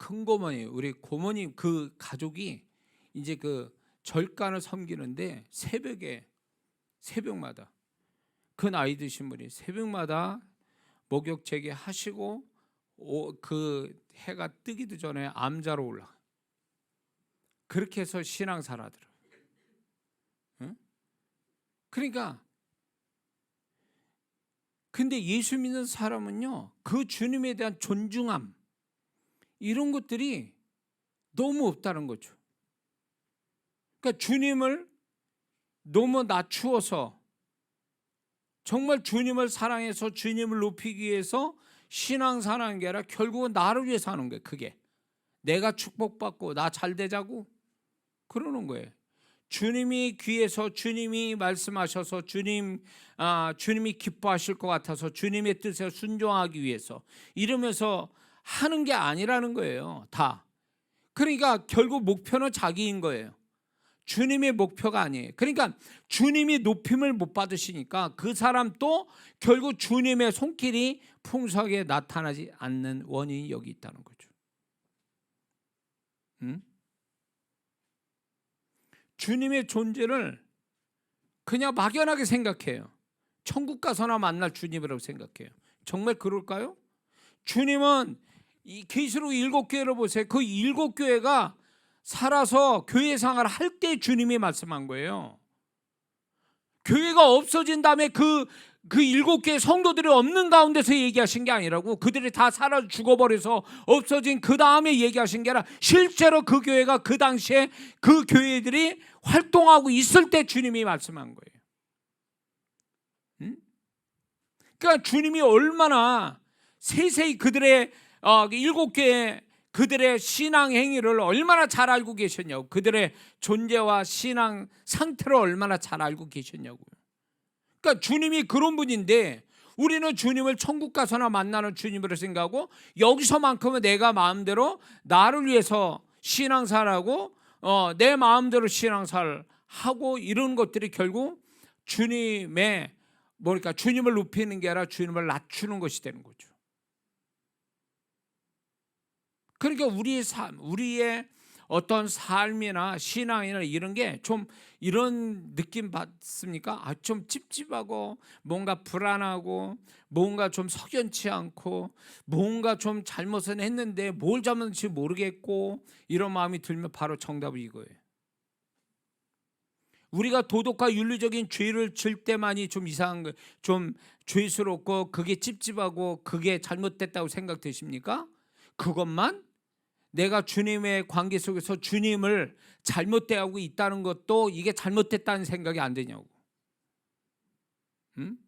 큰 고모니, 우리 고모님 그 가족이 이제 그 절간을 섬기는데 새벽마다 그 나이 드신 분이 새벽마다 목욕제기 하시고 그 해가 뜨기도 전에 암자로 올라가. 그렇게 해서 신앙생활 하더라고요. 그러니까 근데 예수 믿는 사람은요, 그 주님에 대한 존중함 이런 것들이 너무 없다는 거죠. 그러니까 주님을 너무 낮추어서 정말 주님을 사랑해서 주님을 높이기 위해서 신앙생활하는 게 아니라 결국은 나를 위해서 하는 거예요. 그게 내가 축복받고 나 잘 되자고 그러는 거예요. 주님이 귀해서 주님이 말씀하셔서 주님이 기뻐하실 것 같아서 주님의 뜻에 순종하기 위해서 이러면서 하는 게 아니라는 거예요. 다. 그러니까 결국 목표는 자기인 거예요. 주님의 목표가 아니에요. 그러니까 주님이 높임을 못 받으시니까 그 사람도 결국 주님의 손길이 풍성하게 나타나지 않는 원인이 여기 있다는 거죠. 주님의 존재를 그냥 막연하게 생각해요. 천국 가서나 만날 주님이라고 생각해요. 정말 그럴까요? 주님은 이 계시록 7교회를 보세요. 그 7교회가 살아서 교회 생활을 할 때 주님이 말씀한 거예요. 교회가 없어진 다음에 그 7교회 성도들이 없는 가운데서 얘기하신 게 아니라고. 그들이 다 살아 죽어버려서 없어진 그 다음에 얘기하신 게 아니라 실제로 그 교회가 그 당시에 그 교회들이 활동하고 있을 때 주님이 말씀한 거예요. 그러니까 주님이 얼마나 세세히 그들의 7교회 그들의 신앙 행위를 얼마나 잘 알고 계셨냐고. 그들의 존재와 신앙 상태를 얼마나 잘 알고 계셨냐고요. 그러니까 주님이 그런 분인데 우리는 주님을 천국 가서나 만나는 주님으로 생각하고 여기서만큼은 내가 마음대로 나를 위해서 신앙생활하고 내 마음대로 신앙생활하고 이런 것들이 결국 주님의 주님을 높이는 게 아니라 주님을 낮추는 것이 되는 거죠. 그러니까 우리의 삶, 우리의 어떤 삶이나 신앙이나 이런 게 좀 이런 느낌 받습니까? 좀 찝찝하고 뭔가 불안하고 뭔가 좀 석연치 않고 뭔가 좀 잘못은 했는데 뭘 잘못했는지 모르겠고 이런 마음이 들면 바로 정답은 이거예요. 우리가 도덕과 윤리적인 죄를 질 때만이 좀 이상한 거, 좀 죄스럽고 그게 찝찝하고 그게 잘못됐다고 생각되십니까? 그것만 내가 주님의 관계 속에서 주님을 잘못 대하고 있다는 것도 이게 잘못됐다는 생각이 안 되냐고. 응?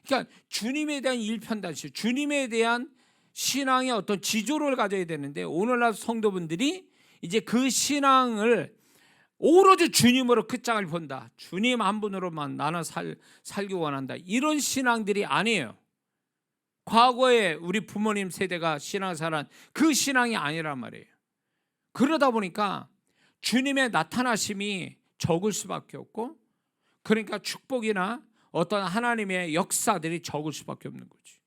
그러니까 주님에 대한 일편단심, 주님에 대한 신앙의 어떤 지조를 가져야 되는데 오늘날 성도분들이 이제 그 신앙을 오로지 주님으로 끝장을 본다. 주님 한 분으로만 나는 살기 원한다. 이런 신앙들이 아니에요. 과거에 우리 부모님 세대가 신앙생활한 그 신앙이 아니란 말이에요. 그러다 보니까 주님의 나타나심이 적을 수밖에 없고, 그러니까 축복이나 어떤 하나님의 역사들이 적을 수밖에 없는 거지.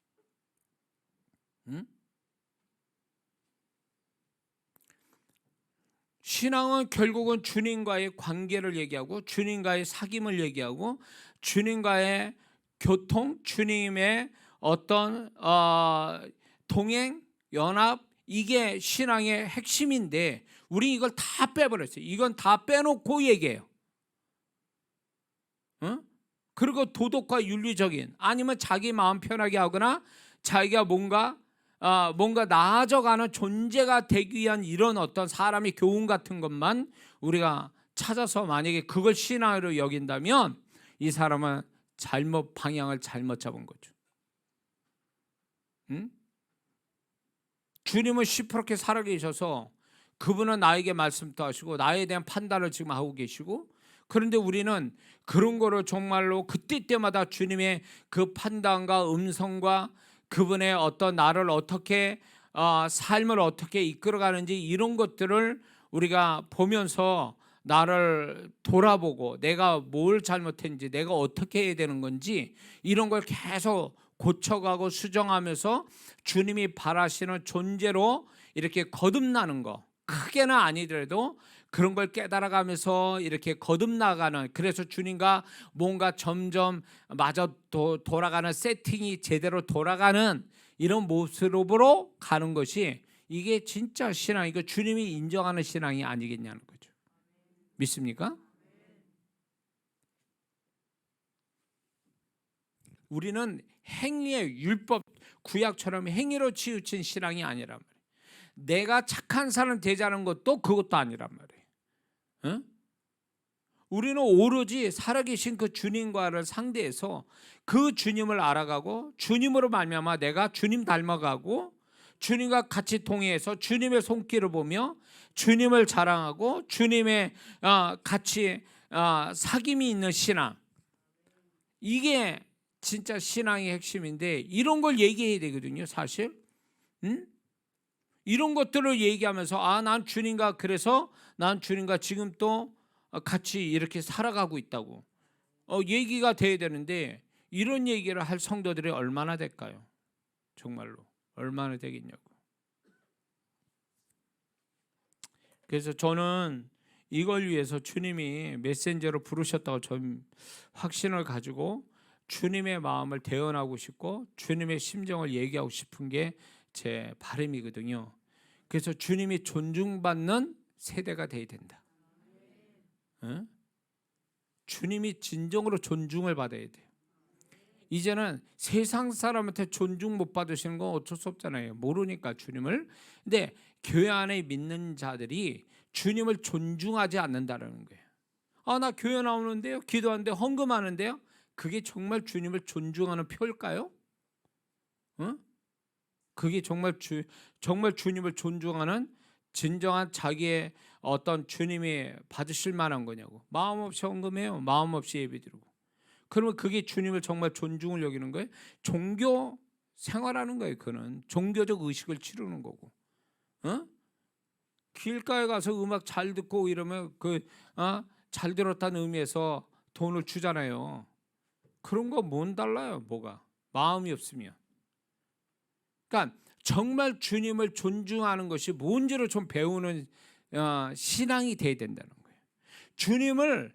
응? 신앙은 결국은 주님과의 관계를 얘기하고 주님과의 사귐을 얘기하고 주님과의 교통, 주님의 어떤 동행, 연합, 이게 신앙의 핵심인데 우리 이걸 다 빼버렸어요. 이건 다 빼놓고 얘기해요. 응? 그리고 도덕과 윤리적인 아니면 자기 마음 편하게 하거나 자기가 뭔가 나아져가는 존재가 되기 위한 이런 어떤 사람의 교훈 같은 것만 우리가 찾아서 만약에 그걸 신앙으로 여긴다면 이 사람은 방향을 잘못 잡은 거죠. 응? 주님은 시퍼렇게 살아계셔서 그분은 나에게 말씀도 하시고 나에 대한 판단을 지금 하고 계시고, 그런데 우리는 그런 거를 정말로 그때마다 주님의 그 판단과 음성과 그분의 어떤 나를 어떻게 삶을 어떻게 이끌어가는지 이런 것들을 우리가 보면서 나를 돌아보고 내가 뭘 잘못했는지 내가 어떻게 해야 되는 건지 이런 걸 계속 고쳐가고 수정하면서 주님이 바라시는 존재로 이렇게 거듭나는 거, 크게는 아니더라도 그런 걸 깨달아가면서 이렇게 거듭나가는, 그래서 주님과 뭔가 점점 마저 돌아가는 세팅이 제대로 돌아가는 이런 모습으로 가는 것이 이게 진짜 신앙이고 주님이 인정하는 신앙이 아니겠냐는 거죠. 믿습니까? 우리는 행위의 율법 구약처럼 행위로 치우친 신앙이 아니란 말이에요. 내가 착한 사람 되자는 것도 그것도 아니란 말이에요. 응? 우리는 오로지 살아계신 그 주님과를 상대해서 그 주님을 알아가고 주님으로 말미암아 내가 주님 닮아가고 주님과 같이 통해서 주님의 손길을 보며 주님을 자랑하고 주님의 같이 사귐이 있는 신앙, 이게 진짜 신앙의 핵심인데 이런 걸 얘기해야 되거든요, 사실. 응? 이런 것들을 얘기하면서 난 주님과, 그래서 난 주님과 지금 또 같이 이렇게 살아가고 있다고 얘기가 돼야 되는데 이런 얘기를 할 성도들이 얼마나 될까요? 정말로 얼마나 되겠냐고. 그래서 저는 이걸 위해서 주님이 메신저로 부르셨다고 좀 확신을 가지고 주님의 마음을 대언하고 싶고 주님의 심정을 얘기하고 싶은 게 제 바람이거든요. 그래서 주님이 존중받는 세대가 돼야 된다. 응? 주님이 진정으로 존중을 받아야 돼요. 이제는 세상 사람한테 존중 못 받으시는 건 어쩔 수 없잖아요. 모르니까 주님을. 근데 교회 안에 믿는 자들이 주님을 존중하지 않는다는 거예요. 나 교회 나오는데요, 기도하는데 헌금하는데요, 그게 정말 주님을 존중하는 표일까요? 응? 그게 정말 주님을 존중하는 진정한 자기의 어떤 주님이 받으실 만한 거냐고. 마음 없이 헌금해요, 마음 없이 예배드리고. 그러면 그게 주님을 정말 존중을 여기는 거예요? 종교 생활하는 거예요. 그는 종교적 의식을 치르는 거고. 길가에 가서 음악 잘 듣고 이러면 잘 들었다는 의미에서 돈을 주잖아요. 그런 거 뭔 달라요, 뭐가? 마음이 없으면. 그러니까 정말 주님을 존중하는 것이 뭔지를 좀 배우는 신앙이 돼야 된다는 거예요. 주님을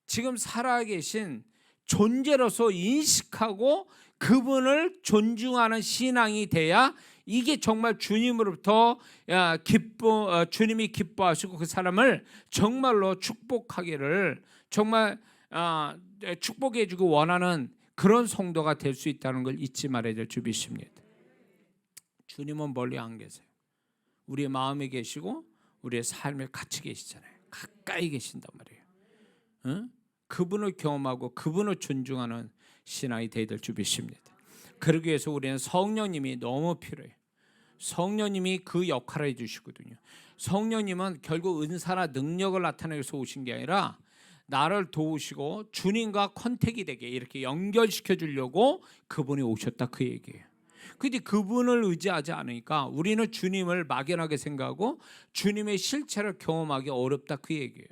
지금 살아계신 존재로서 인식하고 그분을 존중하는 신앙이 돼야 이게 정말 주님으로부터 주님이 기뻐하시고 그 사람을 정말로 축복하기를 정말 축복해주고 원하는 그런 성도가 될 수 있다는 걸 잊지 말아야 될 줄 믿습니다. 주님은 멀리 안 계세요. 우리의 마음에 계시고 우리의 삶에 같이 계시잖아요. 가까이 계신단 말이에요. 응? 그분을 경험하고 그분을 존중하는 신앙이 되어야 될 줄 믿습니다. 그러기 위해서 우리는 성령님이 너무 필요해요. 성령님이 그 역할을 해주시거든요. 성령님은 결국 은사나 능력을 나타내기 위해서 오신 게 아니라 나를 도우시고 주님과 컨택이 되게 이렇게 연결시켜 주려고 그분이 오셨다 그 얘기예요. 근데 그분을 의지하지 않으니까 우리는 주님을 막연하게 생각하고 주님의 실체를 경험하기 어렵다 그 얘기예요.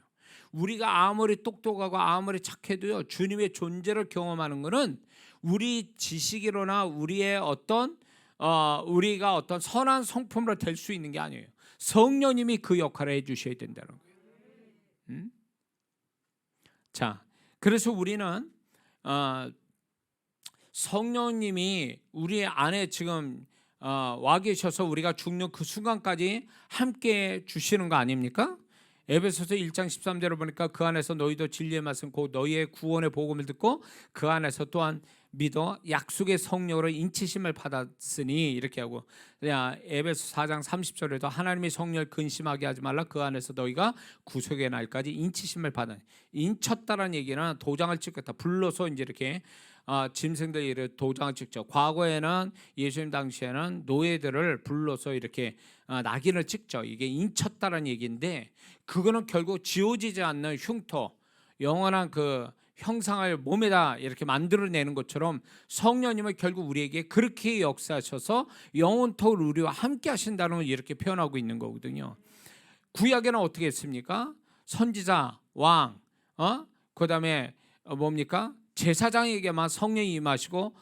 우리가 아무리 똑똑하고 아무리 착해도요, 주님의 존재를 경험하는 것은 우리 지식으로나 우리의 우리가 어떤 선한 성품으로 될 수 있는 게 아니에요. 성령님이 그 역할을 해주셔야 된다는 거예요. 자, 그래서 우리는 성령님이 우리 안에 지금 와 계셔서 우리가 죽는 그 순간까지 함께 주시는 거 아닙니까? 에베소서 1장 13절을 보니까 그 안에서 너희도 진리의 말씀 곧 너희의 구원의 복음을 듣고 그 안에서 또한 믿어 약속의 성령으로 인치심을 받았으니 이렇게 하고, 에베소 4장 30절에도 하나님의 성령을 근심하게 하지 말라 그 안에서 너희가 구속의 날까지 인치심을 받아. 인쳤다라는 얘기는 도장을 찍겠다, 불러서 이제 이렇게 짐승들 도장을 찍죠. 과거에는 예수님 당시에는 노예들을 불러서 이렇게 낙인을 찍죠. 이게 인쳤다라는 얘기인데 그거는 결국 지워지지 않는 흉터, 영원한 그 형상을 몸에다 이렇게 만들어내는 것처럼 성령님은 결국 우리에게 그렇게 역사하셔서 영원토록 우리와 함께 하신다는 걸 이렇게 표현하고 있는 거거든요. 구약에는 어떻게 했습니까? 선지자, 왕, 그다음에 뭡니까? 제사장에게만 성령이 임하시고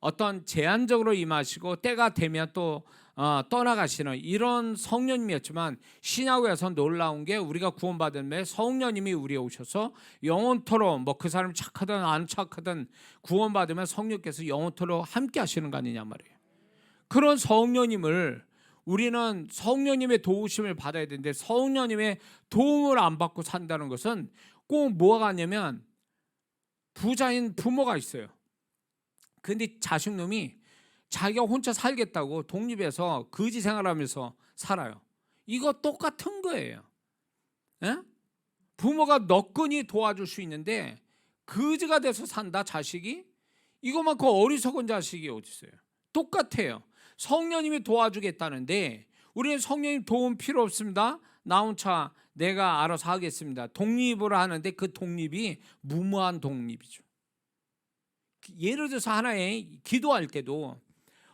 어떤 제한적으로 임하시고 때가 되면 또 떠나가시는 이런 성령님이었지만, 신약에서 놀라운 게 우리가 구원받은 매 성령님이 우리에 오셔서 영원토록 뭐 그 사람이 착하든 안 착하든 구원받으면 성령께서 영원토록 함께 하시는 거 아니냐 말이에요. 그런 성령님을 우리는 성령님의 도우심을 받아야 되는데 성령님의 도움을 안 받고 산다는 것은 꼭 뭐가 아니면 부자인 부모가 있어요. 근데 자식놈이 자기가 혼자 살겠다고 독립해서 거지 생활하면서 살아요. 이거 똑같은 거예요. 에? 부모가 너끈히 도와줄 수 있는데 거지가 돼서 산다 자식이? 이거만큼 어리석은 자식이 어디 있어요? 똑같아요. 성령님이 도와주겠다는데 우리는 성령님 도움 필요 없습니다. 나 혼자 내가 알아서 하겠습니다. 독립을 하는데 그 독립이 무모한 독립이죠. 예를 들어서 하나의 기도할 때도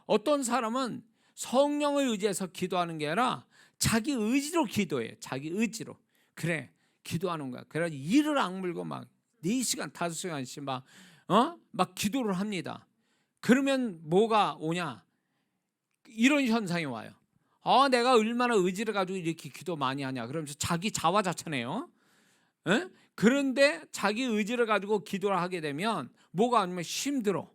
어떤 사람은 성령을 의지해서 기도하는 게 아니라 자기 의지로 기도해요. 자기 의지로. 그래 기도하는 거야. 그래서 이를 악물고 막 4시간 5시간씩 막 기도를 합니다. 그러면 뭐가 오냐? 이런 현상이 와요. 내가 얼마나 의지를 가지고 이렇게 기도 많이 하냐. 그러면서 자기 자화자찬해요. 그런데 자기 의지를 가지고 기도를 하게 되면 뭐가 아니면 힘들어.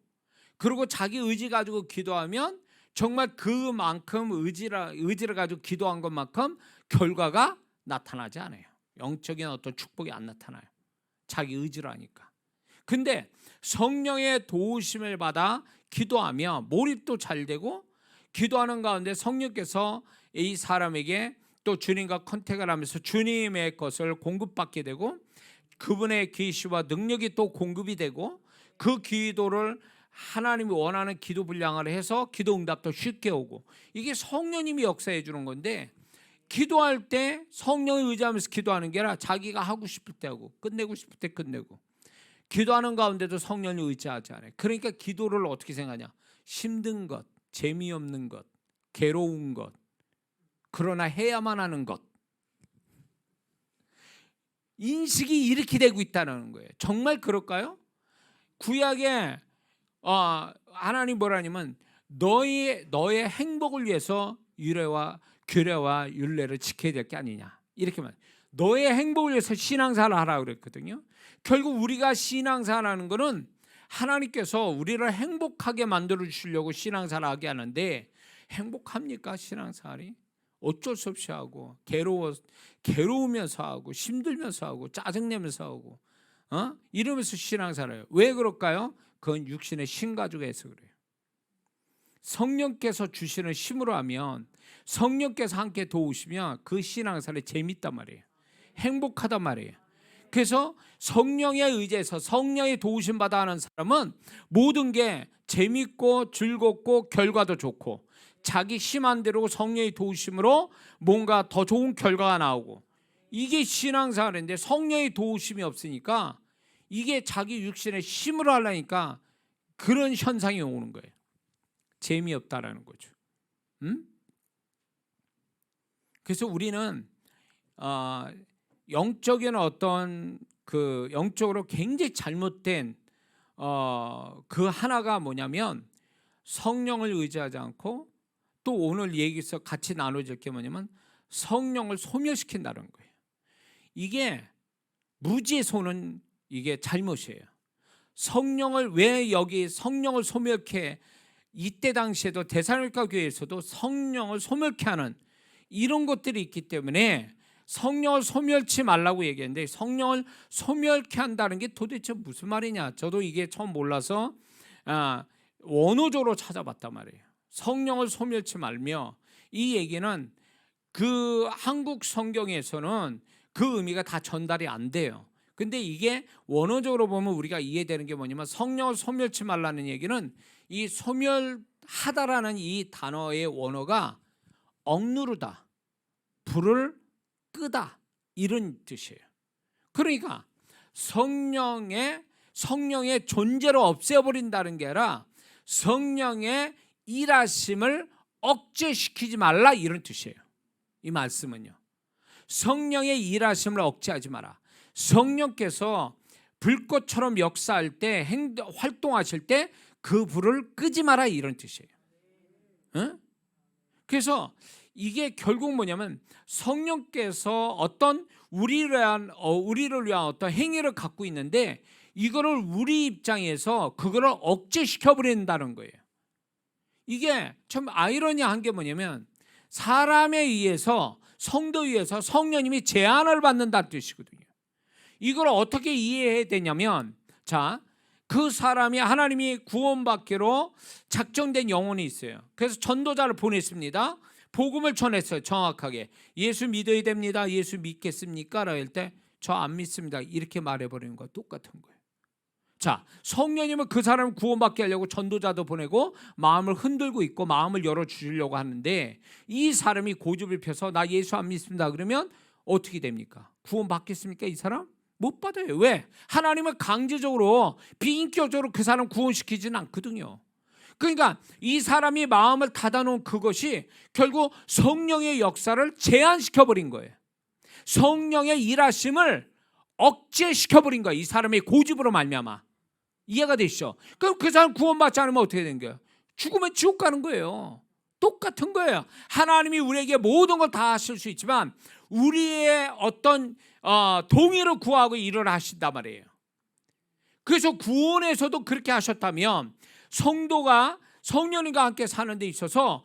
그리고 자기 의지 가지고 기도하면 정말 그만큼 의지를 가지고 기도한 것만큼 결과가 나타나지 않아요. 영적인 어떤 축복이 안 나타나요. 자기 의지로 하니까. 근데 성령의 도우심을 받아 기도하면 몰입도 잘 되고, 기도하는 가운데 성령께서 이 사람에게 또 주님과 컨택을 하면서 주님의 것을 공급받게 되고, 그분의 계시와 능력이 또 공급이 되고, 그 기도를 하나님이 원하는 기도 분량을 해서 기도 응답도 쉽게 오고, 이게 성령님이 역사해 주는 건데, 기도할 때 성령을 의지하면서 기도하는 게 아니라 자기가 하고 싶을 때 하고 끝내고 싶을 때 끝내고, 기도하는 가운데도 성령을 의지하지 않아요. 그러니까 기도를 어떻게 생각하냐? 힘든 것, 재미없는 것, 괴로운 것, 그러나 해야만 하는 것, 인식이 이렇게 되고 있다는 거예요. 정말 그럴까요? 구약에 하나님 뭐라냐면 너의 행복을 위해서 유래와 규례와 율례를 지켜야 될 게 아니냐 이렇게 말. 너의 행복을 위해서 신앙생활을 하라고 그랬거든요. 결국 우리가 신앙생활하는 거는 하나님께서 우리를 행복하게 만들어 주시려고 신앙생활을 하게 하는데 행복합니까? 신앙생활이 어쩔 수 없이 하고 괴로우면서 하고 힘들면서 하고 짜증내면서 하고 이러면서 신앙생활을 해요. 왜 그럴까요? 그건 육신의 신가족에서 그래요. 성령께서 주시는 힘으로 하면, 성령께서 함께 도우시면 그 신앙생활이 재밌단 말이에요. 행복하단 말이에요. 그래서 성령에 의지해서 성령의 도우심 받아 하는 사람은 모든 게 재밌고 즐겁고 결과도 좋고, 자기 힘 안 대로 성령의 도우심으로 뭔가 더 좋은 결과가 나오고, 이게 신앙생활인데 성령의 도우심이 없으니까 이게 자기 육신의 힘으로 하려니까 그런 현상이 오는 거예요. 재미없다라는 거죠. 그래서 우리는 영적인 어떤 그 영적으로 굉장히 잘못된 그 하나가 뭐냐면, 성령을 의지하지 않고, 또 오늘 얘기에서 같이 나눠질 게 뭐냐면 성령을 소멸시킨다는 거예요. 이게 무지에서는 이게 잘못이에요. 성령을 왜 여기 성령을 소멸케, 이때 당시에도 데살로니가 교회에서도 성령을 소멸케 하는 이런 것들이 있기 때문에 성령을 소멸치 말라고 얘기했는데, 성령을 소멸케 한다는 게 도대체 무슨 말이냐, 저도 이게 처음 몰라서 원어적으로 찾아봤단 말이에요. 성령을 소멸치 말며, 이 얘기는 그 한국 성경에서는 그 의미가 다 전달이 안 돼요. 근데 이게 원어적으로 보면 우리가 이해되는 게 뭐냐면, 성령을 소멸치 말라는 얘기는 이 소멸하다라는 이 단어의 원어가 억누르다, 불을 끄다 이런 뜻이에요. 그러니까 성령의 존재를 없애버린다는 게 아니라 성령의 일하심을 억제시키지 말라 이런 뜻이에요. 이 말씀은요, 성령의 일하심을 억제하지 마라. 성령께서 불꽃처럼 역사할 때, 활동하실 때 그 불을 끄지 마라 이런 뜻이에요. 그래서 이게 결국 뭐냐면, 성령께서 어떤 우리를 위한 어떤 행위를 갖고 있는데, 이거를 우리 입장에서 그거를 억제시켜 버린다는 거예요. 이게 참 아이러니한 게 뭐냐면, 사람에 의해서, 성도에 의해서 성령님이 제한을 받는다는 뜻이거든요. 이걸 어떻게 이해해야 되냐면, 자, 그 사람이 하나님이 구원받기로 작정된 영혼이 있어요. 그래서 전도자를 보냈습니다. 복음을 전했어요. 정확하게 예수 믿어야 됩니다. 예수 믿겠습니까? 라고 할 때 저 안 믿습니다 이렇게 말해버리는 거와 똑같은 거예요. 자, 성령님은 그 사람을 구원받게 하려고 전도자도 보내고 마음을 흔들고 있고 마음을 열어주시려고 하는데, 이 사람이 고집을 펴서 나 예수 안 믿습니다 그러면 어떻게 됩니까? 구원받겠습니까? 이 사람? 못 받아요. 왜? 하나님은 강제적으로 비인격적으로 그 사람 구원시키지는 않거든요. 그러니까 이 사람이 마음을 닫아놓은 그것이 결국 성령의 역사를 제한시켜버린 거예요. 성령의 일하심을 억제시켜버린 거예요. 이 사람의 고집으로 말미암아. 이해가 되시죠? 그럼 그 사람 구원받지 않으면 어떻게 되는 거예요? 죽으면 지옥 가는 거예요. 똑같은 거예요. 하나님이 우리에게 모든 걸 다 하실 수 있지만 우리의 어떤 동의를 구하고 일을 하신단 말이에요. 그래서 구원에서도 그렇게 하셨다면, 성도가 성령님과 함께 사는 데 있어서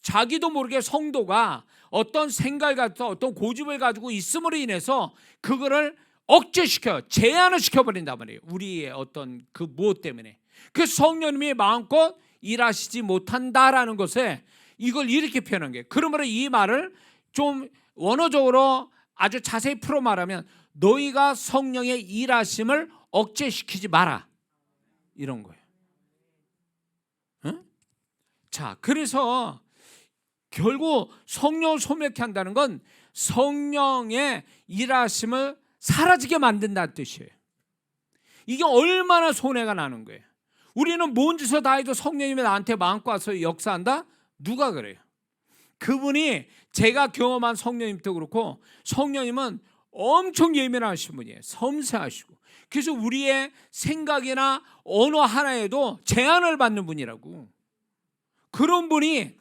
자기도 모르게 성도가 어떤 생각을 가지고 어떤 고집을 가지고 있음으로 인해서 그거를 억제시켜, 제한을 시켜버린단 말이에요. 우리의 어떤 그 무엇 때문에. 그래서 성령님이 마음껏 일하시지 못한다라는 것에 이걸 이렇게 표현한 거예요. 그러므로 이 말을 좀 원어적으로 아주 자세히 풀어 말하면, 너희가 성령의 일하심을 억제시키지 마라 이런 거예요. 응? 자, 그래서 결국 성령을 소멸케 한다는 건 성령의 일하심을 사라지게 만든다는 뜻이에요. 이게 얼마나 손해가 나는 거예요. 우리는 뭔 짓을 다 해도 성령님이 나한테 마음껏 와서 역사한다? 누가 그래요? 그분이, 제가 경험한 성령님도 그렇고, 성령님은 엄청 예민하신 분이에요. 섬세하시고. 그래서 우리의 생각이나 언어 하나에도 제한을 받는 분이라고. 그런 분이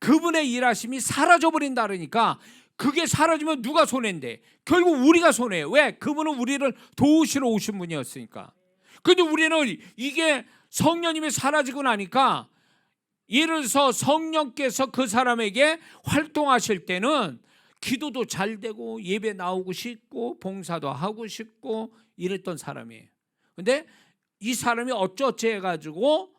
그분의 일하심이 사라져버린다 그러니까 그게 사라지면 누가 손해인데? 결국 우리가 손해예요. 왜? 그분은 우리를 도우시러 오신 분이었으니까. 근데 우리는 이게 성령님이 사라지고 나니까, 예를 들어서 성령께서 그 사람에게 활동하실 때는 기도도 잘 되고 예배 나오고 싶고 봉사도 하고 싶고 이랬던 사람이에요. 근데 이 사람이 어쩌어째 해가지고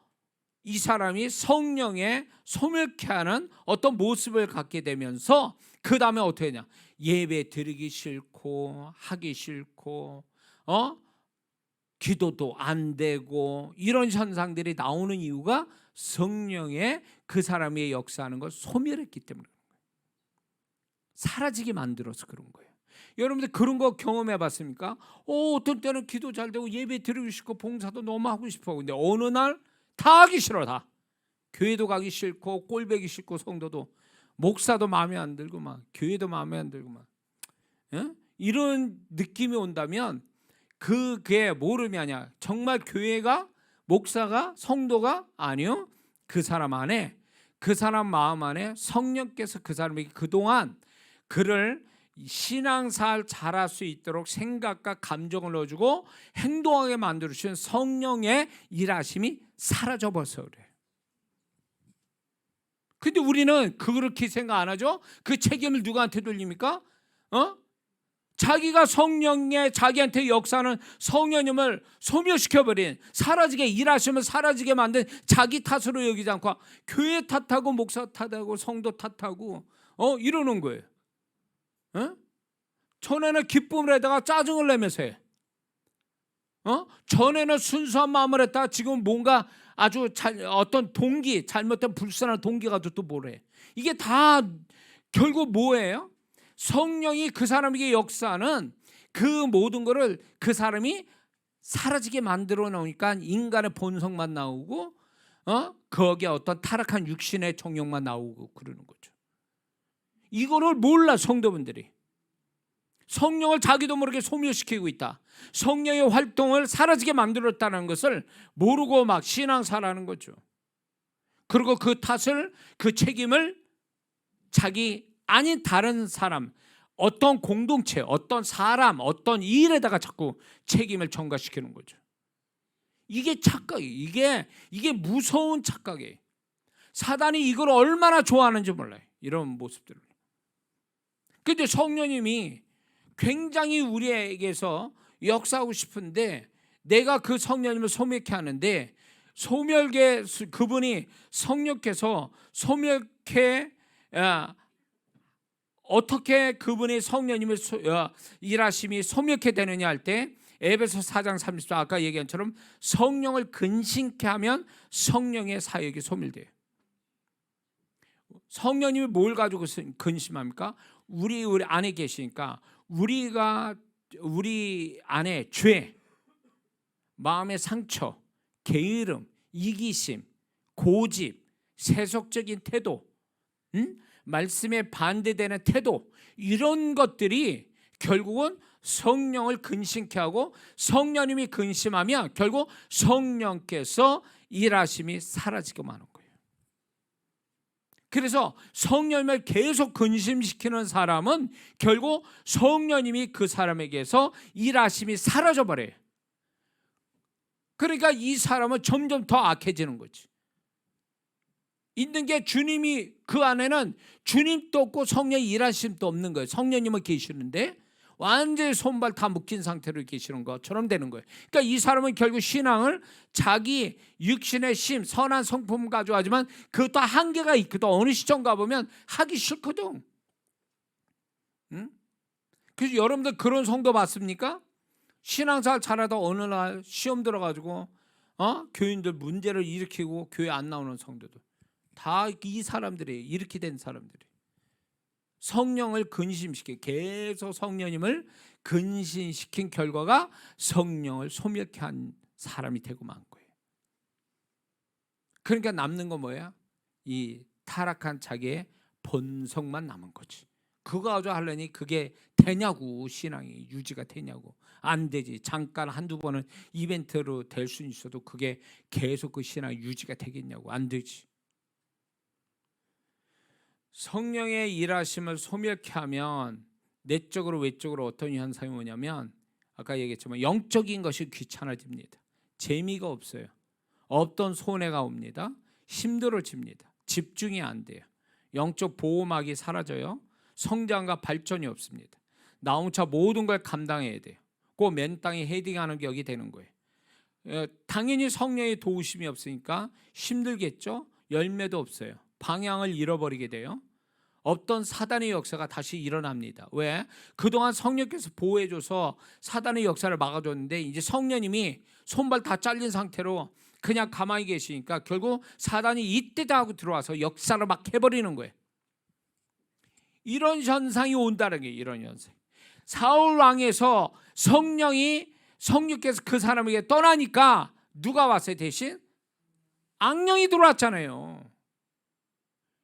이 사람이 성령에 소멸케 하는 어떤 모습을 갖게 되면서 그 다음에 어떻게 하냐, 예배 드리기 싫고 하기 싫고 기도도 안 되고 이런 현상들이 나오는 이유가 성령의 그 사람의 역사하는 걸 소멸했기 때문에, 사라지게 만들어서 그런 거예요. 여러분들 그런 거 경험해 봤습니까? 어떤 때는 기도 잘 되고 예배 드리고 싶고 봉사도 너무 하고 싶어. 근데 어느 날 다 하기 싫어. 다 교회도 가기 싫고 꼴배기 싫고, 성도도, 목사도 마음에 안 들고 막 교회도 마음에 안 들고 막 이런 느낌이 온다면 그게 뭐름이 아니야. 정말 교회가, 목사가, 성도가 아니요, 그 사람 안에, 그 사람 마음 안에 성령께서 그 사람에게 그동안 그를 신앙생활 잘할 수 있도록 생각과 감정을 넣어주고 행동하게 만들어주신 성령의 일하심이 사라져버려서 그래. 근데 우리는 그렇게 생각 안 하죠? 그 책임을 누구한테 돌립니까? 자기가 성령의 자기한테 역사하는 성령님을 소멸시켜버린, 사라지게 일하시면 사라지게 만든 자기 탓으로 여기지 않고 교회 탓하고 목사 탓하고 성도 탓하고 이러는 거예요. 전에는 기쁨을 해다가 짜증을 내면서 해. 전에는 순수한 마음을 했다가 지금 뭔가 아주 어떤 동기, 잘못된 불순한 동기가 또 뭐래. 이게 다 결국 뭐예요? 성령이 그 사람에게 역사하는 그 모든 거를 그 사람이 사라지게 만들어 놓으니까 인간의 본성만 나오고 거기에 어떤 타락한 육신의 정욕만 나오고 그러는 거죠. 이거를 몰라 성도분들이. 성령을 자기도 모르게 소멸시키고 있다. 성령의 활동을 사라지게 만들었다는 것을 모르고 막 신앙사라는 거죠. 그리고 그 탓을, 그 책임을 자기 아닌 다른 사람, 어떤 공동체, 어떤 사람, 어떤 일에다가 자꾸 책임을 전가시키는 거죠. 이게 착각이에요. 이게 무서운 착각이에요. 사단이 이걸 얼마나 좋아하는지 몰라요. 이런 모습들을. 그런데 성령님이 굉장히 우리에게서 역사하고 싶은데, 내가 그 성령님을 소멸케 하는데, 그분이 성령께서 소멸케, 어떻게 그분의 성령님을 일하심이 소멸케 되느냐 할 때, 에베소 4장 30절 아까 얘기한 처럼 성령을 근심케 하면 성령의 사역이 소멸돼요. 성령님이 뭘 가지고 근심합니까? 우리 안에 계시니까 우리 안에 죄, 마음의 상처, 게으름, 이기심, 고집, 세속적인 태도, 말씀에 반대되는 태도, 이런 것들이 결국은 성령을 근심케 하고, 성령님이 근심하면 결국 성령께서 일하심이 사라지게 하는 거예요. 그래서 성령님을 계속 근심시키는 사람은 결국 성령님이 그 사람에게서 일하심이 사라져버려요. 그러니까 이 사람은 점점 더 악해지는 거지. 있는 게 주님이, 그 안에는 주님도 없고 성령의 일하심도 없는 거예요. 성령님은 계시는데 완전히 손발 다 묶인 상태로 계시는 것처럼 되는 거예요. 그러니까 이 사람은 결국 신앙을 자기 육신의 심, 선한 성품 가지고 하지만 그것도 한계가 있거든. 어느 시점 가보면 하기 싫거든. 그래서 여러분들 그런 성도 봤습니까? 신앙생활 잘하다 어느 날 시험 들어가지고 교인들 문제를 일으키고 교회 안 나오는 성도들, 다 이 사람들이, 이렇게 된 사람들이 성령을 근심시켜, 계속 성령님을 근심시킨 결과가 성령을 소멸케 한 사람이 되고 만 거예요. 그러니까 남는 건 뭐야? 이 타락한 자기의 본성만 남은 거지. 그거 가지고 하려니 그게 되냐고, 신앙이 유지가 되냐고. 안 되지. 잠깐 한두 번은 이벤트로 될 수는 있어도 그게 계속 그 신앙이 유지가 되겠냐고. 안 되지. 성령의 일하심을 소멸케 하면 내적으로 외적으로 어떤 현상이 오냐면 아까 얘기했지만 영적인 것이 귀찮아집니다. 재미가 없어요. 없던 손해가 옵니다. 힘들어집니다. 집중이 안 돼요. 영적 보호막이 사라져요. 성장과 발전이 없습니다. 나 혼자 모든 걸 감당해야 돼요. 그 맨 땅에 헤딩하는 격이 되는 거예요. 당연히 성령의 도우심이 없으니까 힘들겠죠. 열매도 없어요. 방향을 잃어버리게 돼요. 없던 사단의 역사가 다시 일어납니다. 왜? 그동안 성령께서 보호해줘서 사단의 역사를 막아줬는데 이제 성령님이 손발 다 잘린 상태로 그냥 가만히 계시니까 결국 사단이 이때다 하고 들어와서 역사를 막 해버리는 거예요. 이런 현상이 온다는 게 이런 현상. 사울 왕에서 성령께서 그 사람에게 떠나니까 누가 왔어요? 대신 악령이 들어왔잖아요.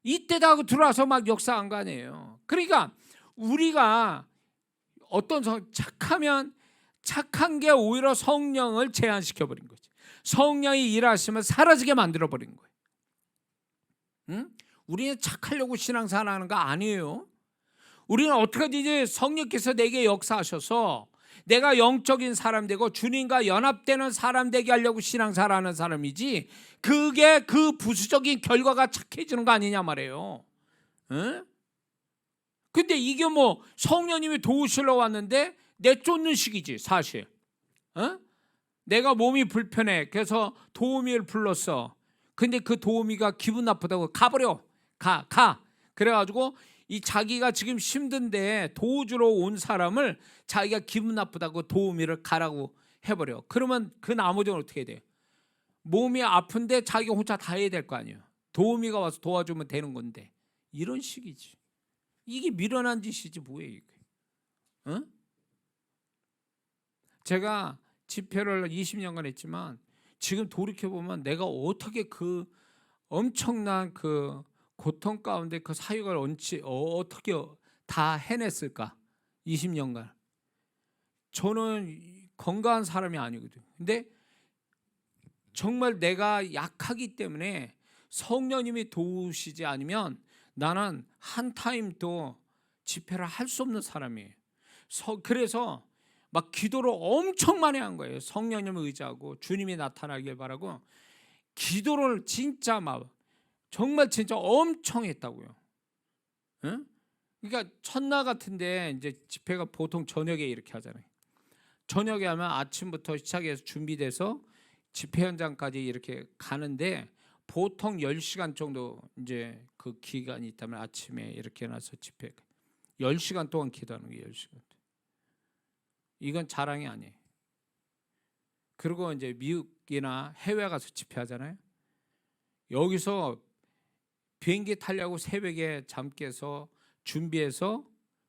이때다 하고 들어와서 막 역사한 거 아니에요. 그러니까 우리가 착한 게 오히려 성령을 제한시켜버린 거지. 성령이 일하시면 사라지게 만들어버린 거예요. 응? 우리는 착하려고 신앙생활하는 거 아니에요. 우리는 어떻게든지 성령께서 내게 역사하셔서 내가 영적인 사람 되고 주님과 연합되는 사람 되게 하려고 신앙생활하는 사람이지, 그게 그 부수적인 결과가 착해지는 거 아니냐 말이에요. 응? 근데 이게 뭐 성령님이 도우시러 왔는데 내쫓는 식이지 사실. 내가 몸이 불편해 그래서 도우미를 불렀어. 근데 그 도우미가 기분 나쁘다고 가버려. 가. 그래가지고 이 자기가 지금 힘든데 도와주러 온 사람을 자기가 기분 나쁘다고 도우미를 가라고 해버려. 그러면 그 나머지는 어떻게 돼? 몸이 아픈데 자기가 혼자 다 해야 될 거 아니에요. 도우미가 와서 도와주면 되는 건데. 이런 식이지. 이게 미련한 짓이지 뭐예요 이게. 제가 집회를 20년간 했지만 지금 돌이켜보면 내가 어떻게 그 엄청난 그 고통 가운데 그 사역을 어떻게 다 해냈을까? 20년간. 저는 건강한 사람이 아니거든요. 근데 정말 내가 약하기 때문에 성령님이 도우시지 않으면 나는 한 타임도 집회를 할 수 없는 사람이에요. 그래서 막 기도를 엄청 많이 한 거예요. 성령님을 의지하고 주님이 나타나길 바라고 기도를 진짜 막 정말 진짜 엄청 했다고요. 응? 그러니까 첫날 같은데 이제 집회가 보통 저녁에 이렇게 하잖아요. 저녁에 하면 아침부터 시작해서 준비돼서 집회 현장까지 이렇게 가는데 보통 10시간 정도 이제 그 기간이 있다면 아침에 이렇게 나서 집회 10시간 동안 기도하는 게 10시간. 이건 자랑이 아니에요. 그리고 이제 미국이나 해외 가서 집회하잖아요. 여기서 비행기 타려고 새벽에 잠 깨서 준비해서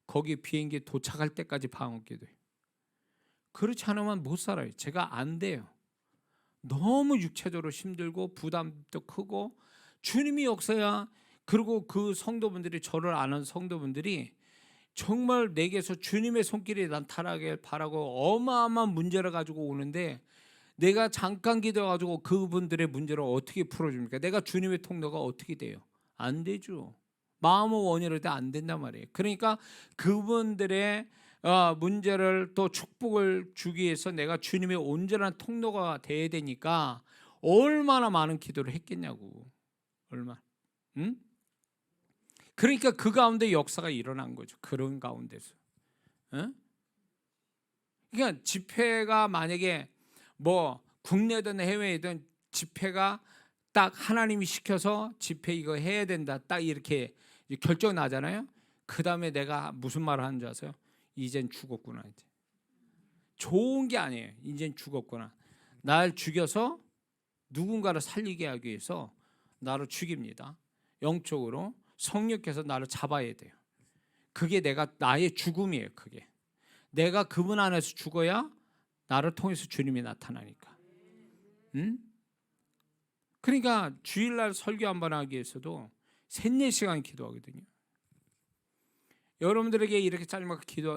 거기 비행기 도착할 때까지 방언 기도해요. 그렇지 않으면 못 살아요. 제가 안 돼요. 너무 육체적으로 힘들고 부담도 크고 주님이 역사야. 그리고 그 성도분들이 저를 아는 성도분들이 정말 내게서 주님의 손길이 나타나길 바라고 어마어마한 문제를 가지고 오는데 내가 잠깐 기도해가지고 그분들의 문제를 어떻게 풀어줍니까? 내가 주님의 통로가 어떻게 돼요? 안 되죠. 마음의 원인으로 안 된단 말이에요. 그러니까 그분들의 문제를 또 축복을 주기 위해서 내가 주님의 온전한 통로가 돼야 되니까 얼마나 많은 기도를 했겠냐고. 얼마나. 응? 그러니까 그 가운데 역사가 일어난 거죠. 그런 가운데서. 응? 그러니까 집회가 만약에 뭐 국내든 해외든 집회가 딱 하나님이 시켜서 집회 이거 해야 된다 딱 이렇게 결정 나잖아요. 그 다음에 내가 무슨 말을 하는 줄 아세요? 이젠 죽었구나. 이제. 좋은 게 아니에요. 이젠 죽었구나. 날 죽여서 누군가를 살리게 하기 위해서 나를 죽입니다. 영적으로 성령께서 나를 잡아야 돼요. 그게 나의 죽음이에요. 그게 내가 그분 안에서 죽어야 나를 통해서 주님이 나타나니까. 응? 그러니까 주일날 설교 한번 하기 위해서도 3-4시간 기도하거든요. 여러분들에게 이렇게 짧게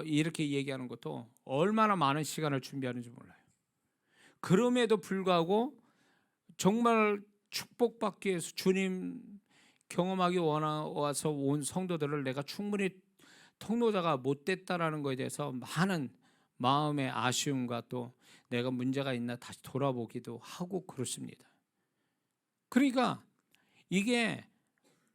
이렇게 얘기하는 것도 얼마나 많은 시간을 준비하는지 몰라요. 그럼에도 불구하고 정말 축복받기 위해서 주님 경험하기 와서 온 성도들을 내가 충분히 통로자가 못 됐다라는 것에 대해서 많은 마음의 아쉬움과 또 내가 문제가 있나 다시 돌아보기도 하고 그렇습니다. 그러니까 이게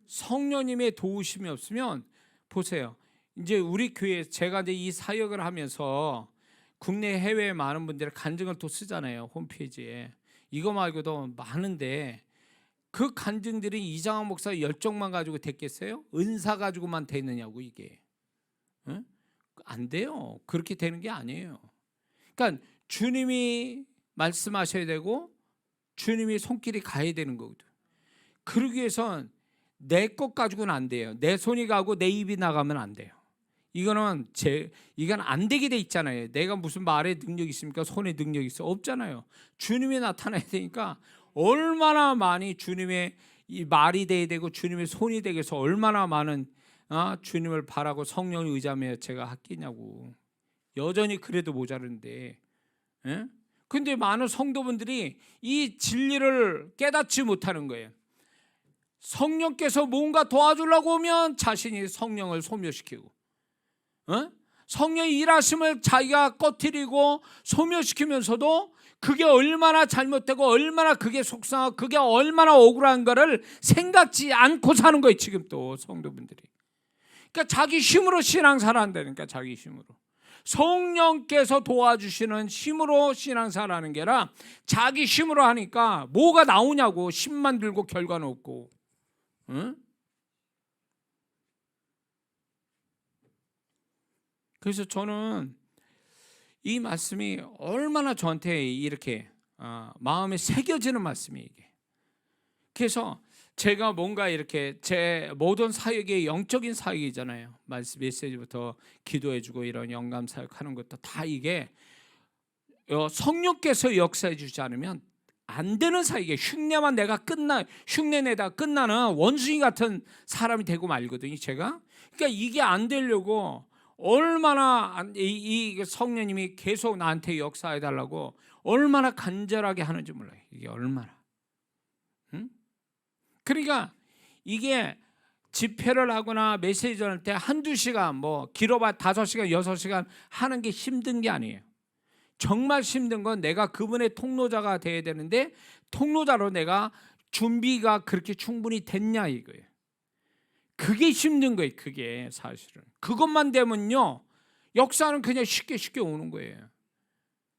성령님의 도우심이 없으면 보세요. 이제 우리 교회 제가 이제 이 사역을 하면서 국내 해외에 많은 분들이 간증을 또 쓰잖아요. 홈페이지에. 이거 말고도 많은데 그 간증들이 이장학 목사 열정만 가지고 됐겠어요? 은사 가지고만 되느냐고 이게. 응? 안 돼요. 그렇게 되는 게 아니에요. 그러니까 주님이 말씀하셔야 되고 주님이 손길이 가야 되는 거거든. 그러기 위해선 내 것 가지고는 안 돼요. 내 손이 가고 내 입이 나가면 안 돼요. 이건 안 되게 돼 있잖아요. 내가 무슨 말에 능력이 있습니까? 손에 능력이 있어? 없잖아요. 주님이 나타나야 되니까 얼마나 많이 주님의 이 말이 돼야 되고 주님의 손이 되게 해서 얼마나 많은 주님을 바라고 성령을 의지하며 제가 하겠냐고. 여전히 그래도 모자른데. 예? 근데 많은 성도분들이 이 진리를 깨닫지 못하는 거예요. 성령께서 뭔가 도와주려고 오면 자신이 성령을 소멸시키고, 성령의 일하심을 자기가 꺼트리고 소멸시키면서도 그게 얼마나 잘못되고 얼마나 그게 속상하고 그게 얼마나 억울한가를 생각지 않고 사는 거예요. 지금 또 성도분들이. 그러니까 자기 힘으로 신앙생활 한다니까. 자기 힘으로. 성령께서 도와주시는 힘으로 신앙생활 하는 게 아니라 자기 힘으로 하니까 뭐가 나오냐고. 힘만 들고 결과는 없고. 응? 그래서 저는 이 말씀이 얼마나 저한테 이렇게 마음에 새겨지는 말씀이에요. 이게. 그래서 제가 뭔가 이렇게 제 모든 사역이 영적인 사역이잖아요. 메시지부터 기도해주고 이런 영감 사역하는 것도 다 이게 성령께서 역사해 주지 않으면 안 되는 사역이에요. 흉내 내다 끝나는 원숭이 같은 사람이 되고 말거든요. 제가. 그러니까 이게 안 되려고 얼마나 이 성령님이 계속 나한테 역사해 달라고 얼마나 간절하게 하는지 몰라요. 이게 얼마나. 응? 그러니까 이게 집회를 하거나 메시지를 할 때 한두 시간 뭐 길어봐 5시간 6시간 하는 게 힘든 게 아니에요. 정말 힘든 건 내가 그분의 통로자가 돼야 되는데 통로자로 내가 준비가 그렇게 충분히 됐냐 이거예요. 그게 힘든 거예요. 그게 사실은. 그것만 되면요 역사는 그냥 쉽게 오는 거예요.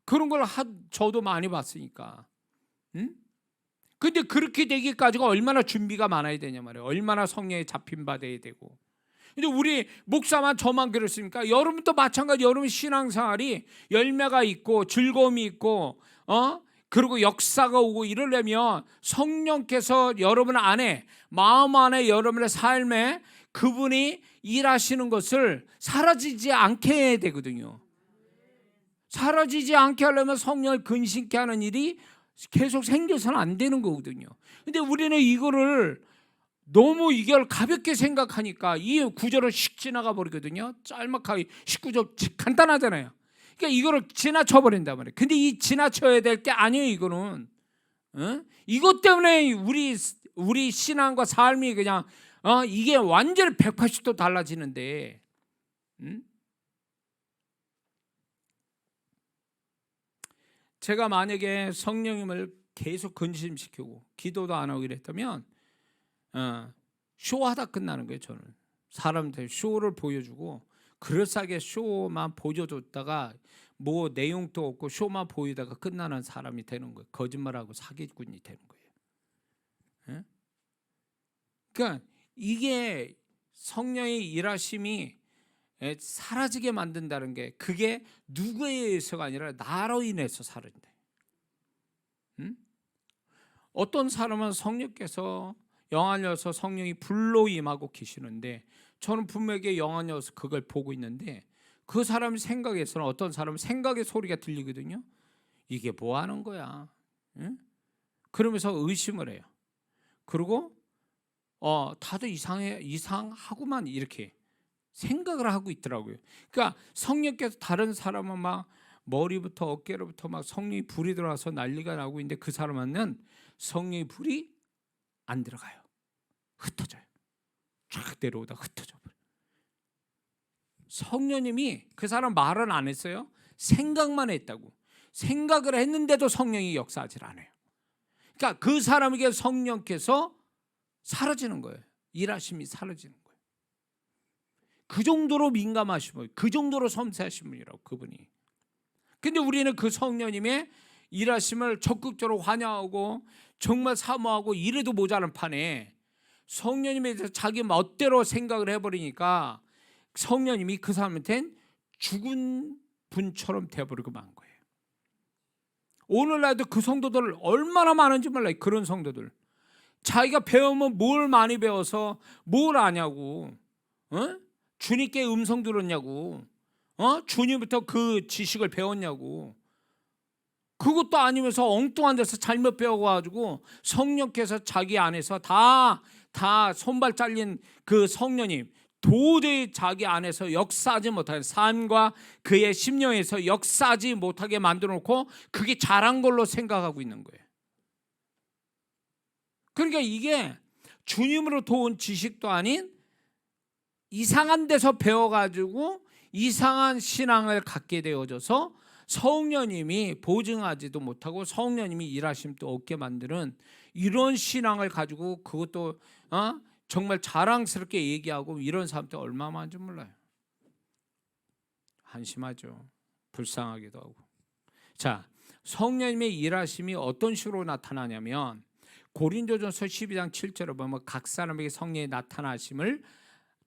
그런 걸 저도 많이 봤으니까. 응? 근데 그렇게 되기까지가 얼마나 준비가 많아야 되냐 말이에요. 얼마나 성령에 잡힌 바 돼야 되고. 근데 우리 목사만 저만 그렇습니까? 여러분도 마찬가지. 여러분 신앙생활이 열매가 있고 즐거움이 있고 그리고 역사가 오고 이러려면 성령께서 여러분 안에 마음 안에 여러분의 삶에 그분이 일하시는 것을 사라지지 않게 해야 되거든요. 사라지지 않게 하려면 성령을 근심케 하는 일이 계속 생겨서는 안 되는 거거든요. 근데 우리는 이거를 너무 이걸 가볍게 생각하니까 이 구절을 씩 지나가 버리거든요. 짤막하게 19절 간단하잖아요. 그러니까 이거를 지나쳐 버린단 말이에요. 근데 이 지나쳐야 될 게 아니에요. 이거는 이것 때문에 우리 신앙과 삶이 그냥 이게 완전히 180도 달라지는데 제가 만약에 성령님을 계속 근심시키고 기도도 안 하고 이랬다면 쇼하다 끝나는 거예요. 저는 사람들 쇼를 보여주고 그럴싸하게 쇼만 보여줬다가 뭐 내용도 없고 쇼만 보이다가 끝나는 사람이 되는 거예요. 거짓말하고 사기꾼이 되는 거예요. 그러니까 이게 성령의 일하심이 사라지게 만든다는 게 그게 누구에 의해서가 아니라 나로 인해서 사라진다. 어떤 사람은 성령께서 영안여서 성령이 불로 임하고 계시는데 저는 분명히 영안여서 그걸 보고 있는데 그 사람 생각에서는 어떤 사람은 생각의 소리가 들리거든요. 이게 뭐 하는 거야? 그러면서 의심을 해요. 그리고 다들 이상하고만 이렇게 생각을 하고 있더라고요. 그러니까 성령께서 다른 사람은 막 머리부터 어깨로부터 막 성령이 불이 들어와서 난리가 나고 있는데 그 사람은 성령의 불이 안 들어가요. 흩어져요. 쫙 내려오다 흩어져 버려. 성령님이 그 사람 말은 안 했어요. 생각만 했다고. 생각을 했는데도 성령이 역사하질 않아요. 그러니까 그 사람에게 성령께서 사라지는 거예요. 일하심이 사라지는 거예요. 그 정도로 민감하신 분, 그 정도로 섬세하신 분이라고 그분이. 근데 우리는 그 성령님의 일하심을 적극적으로 환영하고 정말 사모하고 이래도 모자란 판에 성령님에 대해서 자기 멋대로 생각을 해버리니까 성령님이 그 사람한테는 죽은 분처럼 되어버리고 만 거예요. 오늘날도 그 성도들 얼마나 많은지 몰라요. 그런 성도들. 자기가 배우면 뭘 많이 배워서 뭘 아냐고. 주님께 음성 들었냐고. 주님부터 그 지식을 배웠냐고. 그것도 아니면서 엉뚱한 데서 잘못 배워가지고 성령께서 자기 안에서 다 손발 잘린 그 성령님 도저히 자기 안에서 역사하지 못하는 삶과 그의 심령에서 역사하지 못하게 만들어 놓고 그게 잘한 걸로 생각하고 있는 거예요. 그러니까 이게 주님으로 도운 지식도 아닌 이상한 데서 배워가지고 이상한 신앙을 갖게 되어져서 성령님이 보증하지도 못하고 성령님이 일하심도 없게 만드는 이런 신앙을 가지고 그것도 정말 자랑스럽게 얘기하고 이런 사람들 얼마나 많은지 몰라요. 한심하죠. 불쌍하기도 하고. 자, 성령님의 일하심이 어떤 식으로 나타나냐면 고린도전서 12장 7절에 보면 각 사람에게 성령의 나타나심을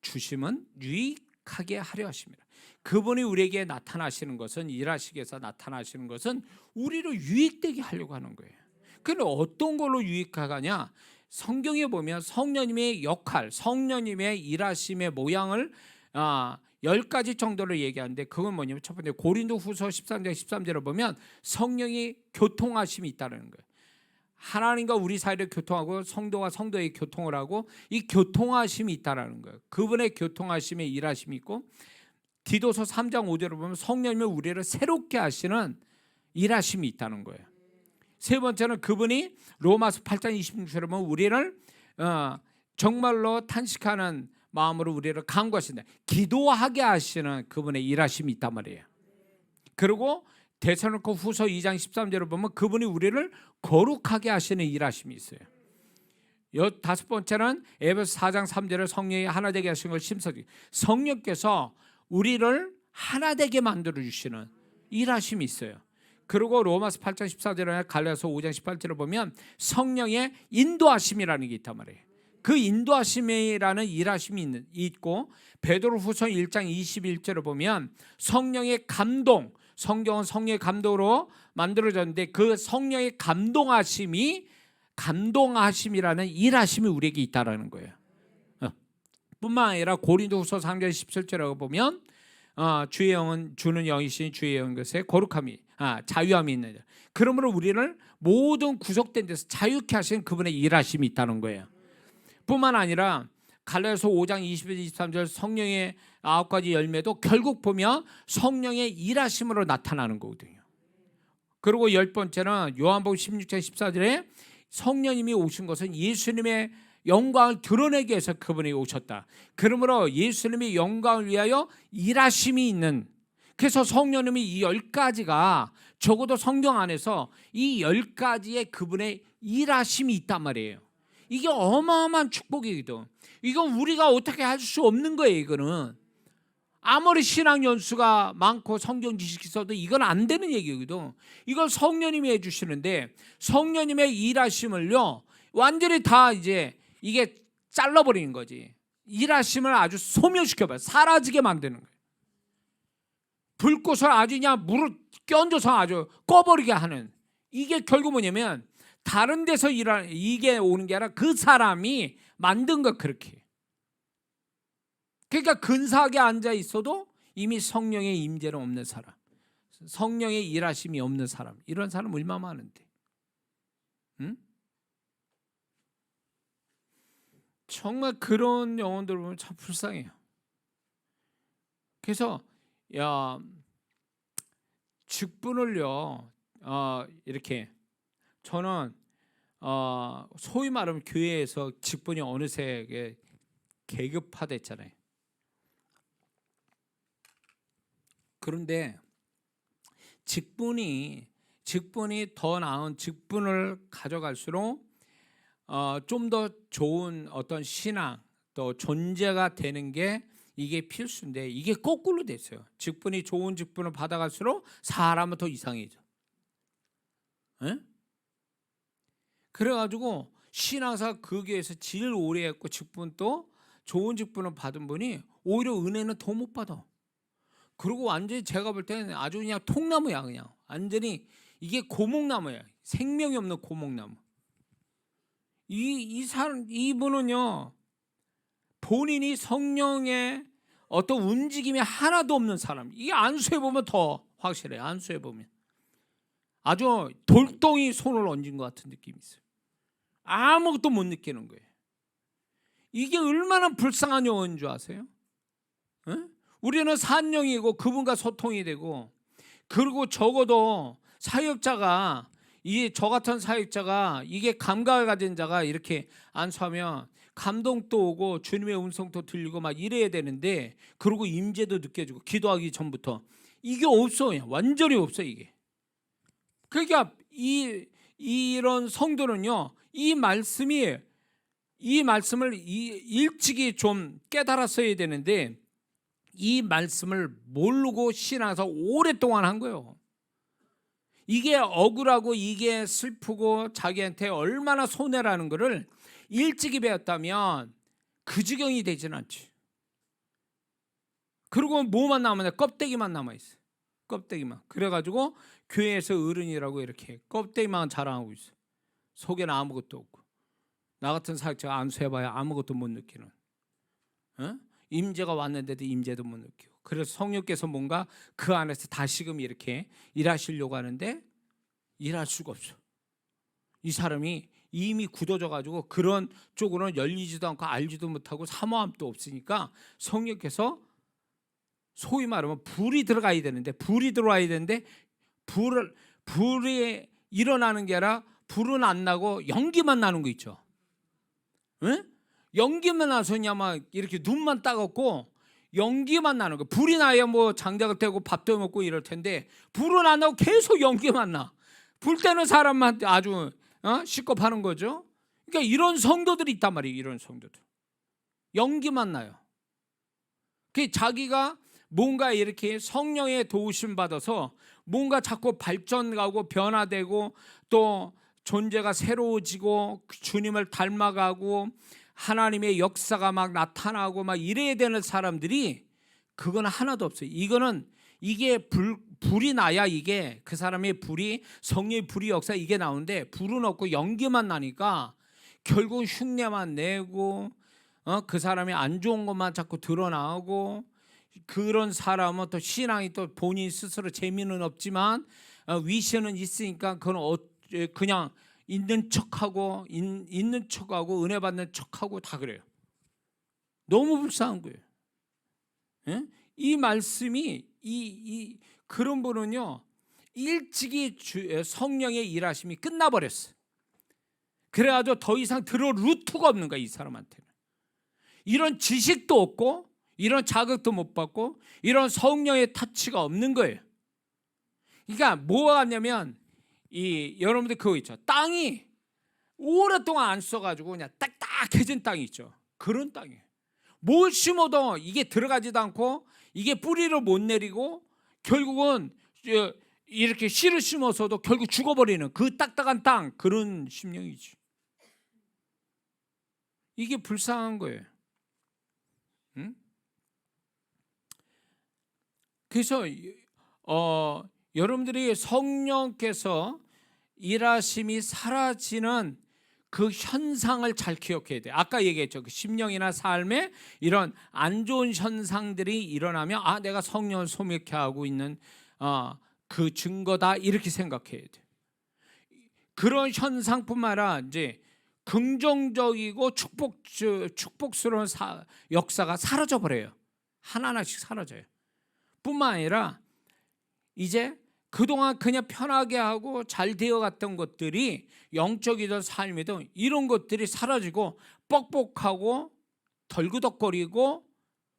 주심은 유익하게 하려 하십니다. 그분이 우리에게 나타나시는 것은 일하시기 위해서 나타나시는 것은 우리로 유익되게 하려고 하는 거예요. 그런데 어떤 걸로 유익하냐? 성경에 보면 성령님의 역할, 성령님의 일하심의 모양을 10가지 정도로 얘기하는데 그건 뭐냐면 첫 번째 고린도후서 13장 13절을 보면 성령이 교통하심이 있다는 거예요. 하나님과 우리 사이를 교통하고 성도와 성도의 교통을 하고 이 교통하심이 있다는 거예요. 그분의 교통하심의 일하심이 있고 디도서 3장 5절을 보면 성령님이 우리를 새롭게 하시는 일하심이 있다는 거예요. 세 번째는 그분이 로마서 8장 26절에 보면 우리를 정말로 탄식하는 마음으로 우리를 간구하신다. 기도하게 하시는 그분의 일하심이 있단 말이에요. 그리고 데살로니가 후서 2장 13절을 보면 그분이 우리를 거룩하게 하시는 일하심이 있어요. 다섯 번째는 에베소 4장 3절에 성령이 하나 되게 하시는 걸 심사하기. 성령께서 우리를 하나 되게 만들어 주시는 일하심이 있어요. 그리고 로마서 8장 14절에 갈라디아서 5장 18절을 보면 성령의 인도하심이라는 게 있단 말이에요. 그 인도하심이라는 일하심이 있고 베드로후서 1장 21절을 보면 성령의 감동, 성경은 성령의 감동으로 만들어졌는데 그 성령의 감동하심이라는 일하심이 우리에게 있다라는 거예요. 뿐만 아니라 고린도후서 3장 17절에 보면 주의 영은 주는 영이시니 주의 영 것에 거룩함이 자유함이 있는 자. 그러므로 우리를 모든 구속된 데서 자유케 하신 그분의 일하심이 있다는 거예요. 뿐만 아니라 갈라디아서 5장 22, 23절 성령의 9가지 열매도 결국 보면 성령의 일하심으로 나타나는 거거든요. 그리고 10번째는 요한복음 16장 14절에 성령님이 오신 것은 예수님의 영광을 드러내기 위해서 그분이 오셨다. 그러므로 예수님의 영광을 위하여 일하심이 있는, 그래서 성령님이 이 10가지가 적어도 성경 안에서 이 10가지의 그분의 일하심이 있단 말이에요. 이게 어마어마한 축복이거든. 이건 우리가 어떻게 할 수 없는 거예요. 이거는 아무리 신앙 연수가 많고 성경 지식이 있어도 이건 안 되는 얘기거든. 이걸 성령님이 해주시는데 성령님의 일하심을요 완전히 다 이제 이게 잘라버리는 거지. 일하심을 아주 소멸시켜봐요. 사라지게 만드는 거예요. 불꽃을 아주 그냥 물을 껴얹어서 아주 꺼버리게 하는, 이게 결국 뭐냐면 다른 데서 이게 오는 게 아니라 그 사람이 만든 거 그렇게. 그러니까 근사하게 앉아 있어도 이미 성령의 임재는 없는 사람, 성령의 일하심이 없는 사람, 이런 사람 얼마나 많은데. 응? 정말 그런 영혼들 보면 참 불쌍해요. 그래서 직분을요 이렇게 저는 소위 말하면 교회에서 직분이 어느새 계급화됐잖아요. 그런데 직분이 더 나은 직분을 가져갈수록 좀 더 좋은 어떤 신앙 또 존재가 되는 게 이게 필수인데 이게 거꾸로 됐어요. 직분이 좋은 직분을 받아갈수록 사람은 더 이상해져. 에? 그래가지고 신앙사 거기에서 제일 오래 했고 직분 또 좋은 직분을 받은 분이 오히려 은혜는 더 못 받아. 그리고 완전히 제가 볼 때는 아주 그냥 통나무야. 그냥 완전히 이게 고목나무야. 생명이 없는 고목나무. 이분은요 본인이 성령의 어떤 움직임이 하나도 없는 사람. 이게 안수해 보면 더 확실해. 안수해 보면 아주 돌덩이 손을 얹은 것 같은 느낌이 있어요. 아무것도 못 느끼는 거예요. 이게 얼마나 불쌍한 영혼인 줄 아세요? 에? 우리는 산영이고 그분과 소통이 되고, 그리고 적어도 사역자가 저 같은 사역자가 이게 감각을 가진 자가 이렇게 안수하면 감동도 오고 주님의 음성도 들리고 막 이래야 되는데, 그리고 임재도 느껴지고 기도하기 전부터 이게 없어요. 완전히 없어 이게. 그러니까 이런 성도는요 이 말씀을 일찍이 좀 깨달았어야 되는데 이 말씀을 모르고 신앙에서 오랫동안 한 거예요. 이게 억울하고 이게 슬프고 자기한테 얼마나 손해라는 거를 일찍이 배웠다면 그 지경이 되진 않지. 그리고 뭐만 남았냐? 껍데기만 남아있어요. 껍데기만. 그래가지고 교회에서 어른이라고 이렇게 껍데기만 자랑하고 있어. 속에는 아무것도 없고. 나 같은 사역자가 안수해봐야 아무것도 못 느끼는. 임재가 왔는데도 임재도 못 느끼고. 그래서 성령께서 뭔가 그 안에서 다시금 이렇게 일하시려고 하는데 일할 수가 없어. 이 사람이 이미 굳어져 가지고 그런 쪽으로는 열리지도 않고 알지도 못하고 사모함도 없으니까 성령께서 소위 말하면 불이 들어가야 되는데, 불이 일어나는 게 아니라 불은 안 나고 연기만 나는 거 있죠. 응? 연기만 나서 그냥 막 이렇게 눈만 따갑고 연기만 나는 거. 불이 나야 뭐 장작을 떼고 밥도 먹고 이럴 텐데 불은 안 나고 계속 연기만 나. 불 때는 사람만 아주 시겁하는 거죠. 그러니까 이런 성도들이 있단 말이에요. 이런 성도들 연기만 나요. 그 자기가 뭔가 이렇게 성령의 도우심 받아서 뭔가 자꾸 발전하고 변화되고 또 존재가 새로워지고 주님을 닮아가고 하나님의 역사가 막 나타나고 막 이래야 되는 사람들이 그건 하나도 없어요. 이게 불이 나야 이게 그 사람의 불이 성령의 불이 역사 이게 나오는데 불은 없고 연기만 나니까 결국 흉내만 내고 그 사람이 안 좋은 것만 자꾸 드러나고, 그런 사람은 또 신앙이 또 본인 스스로 재미는 없지만 위신은 있으니까 그건 그냥 있는 척하고 은혜 받는 척하고 다 그래요. 너무 불쌍한 거예요. 예? 이 말씀이 그런 분은요 일찍이 성령의 일하심이 끝나버렸어. 그래가지고 더 이상 들을 루트가 없는 거야. 이 사람한테는 이런 지식도 없고 이런 자극도 못 받고 이런 성령의 터치가 없는 거예요. 그러니까 뭐가 같냐면 여러분들 그거 있죠. 땅이 오랫동안 안 써가지고 그냥 딱딱해진 땅이 있죠. 그런 땅이에요. 뭘 심어도 이게 들어가지도 않고 이게 뿌리를 못 내리고 결국은 이렇게 씨를 심어서도 결국 죽어버리는 그 딱딱한 땅, 그런 심령이지. 이게 불쌍한 거예요. 응? 그래서 여러분들이 성령께서 일하심이 사라지는 그 현상을 잘 기억해야 돼요. 아까 얘기했죠. 그 심령이나 삶에 이런 안 좋은 현상들이 일어나면 내가 성령을 소멸케 하고 있는 그 증거다 이렇게 생각해야 돼요. 그런 현상뿐만 아니라 이제 긍정적이고 축복스러운 역사가 사라져 버려요. 하나하나씩 사라져요. 뿐만 아니라 이제 그동안 그냥 편하게 하고 잘 되어갔던 것들이 영적이든 삶이든 이런 것들이 사라지고 뻑뻑하고 덜그덕거리고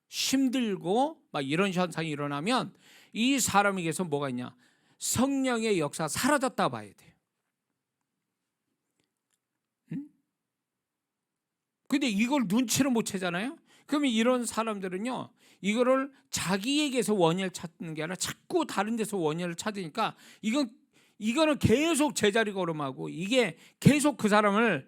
힘들고 막 이런 현상이 일어나면 이 사람에게서 뭐가 있냐? 성령의 역사가 사라졌다 봐야 돼요. 근데 이걸 눈치를 못 채잖아요. 그러면 이런 사람들은요, 이거를 자기에게서 원인을 찾는 게 아니라 자꾸 다른 데서 원인을 찾으니까 이거는 계속 제자리 걸음하고, 이게 계속 그 사람을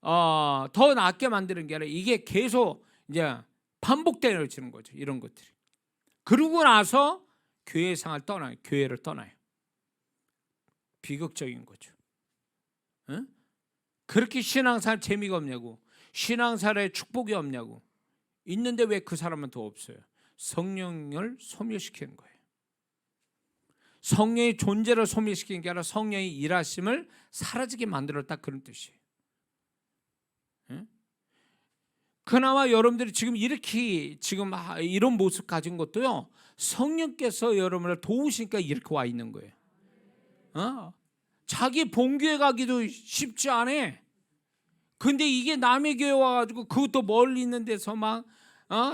더 낫게 만드는 게 아니라 이게 계속 이제 반복되어지는 거죠. 이런 것들이. 그러고 나서 교회 생활 떠나요. 교회를 떠나요. 비극적인 거죠. 응? 그렇게 신앙생활 재미가 없냐고, 신앙생활에 축복이 없냐고. 있는데 왜 그 사람은 더 없어요? 성령을 소멸시키는 거예요. 성령의 존재를 소멸시키는 게 아니라 성령의 일하심을 사라지게 만들었다, 그런 뜻이에요. 응? 그나마 여러분들이 지금 이렇게 지금 이런 모습 가진 것도요, 성령께서 여러분을 도우시니까 이렇게 와 있는 거예요. 자기 본교회 가기도 쉽지 않아. 근데 이게 남의 교회 와가지고 그것도 멀리 있는 데서 막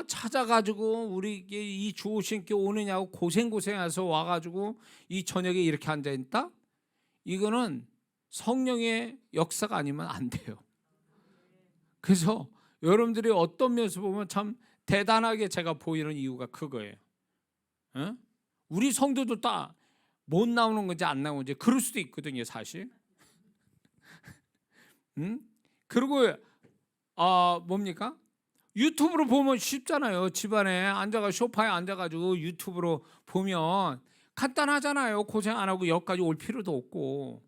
찾아가지고 우리에게 이 주오신께 오느냐고 고생해서 와가지고 이 저녁에 이렇게 앉아있다? 이거는 성령의 역사가 아니면 안 돼요. 그래서 여러분들이 어떤 면에서 보면 참 대단하게 제가 보이는 이유가 그거예요. 우리 성도도 다 못 나오는 건지 안 나오는 건지 그럴 수도 있거든요, 사실. 그리고 뭡니까? 유튜브로 보면 쉽잖아요. 집안에 앉아가 소파에 앉아가지고 유튜브로 보면 간단하잖아요. 고생 안 하고 여기까지 올 필요도 없고.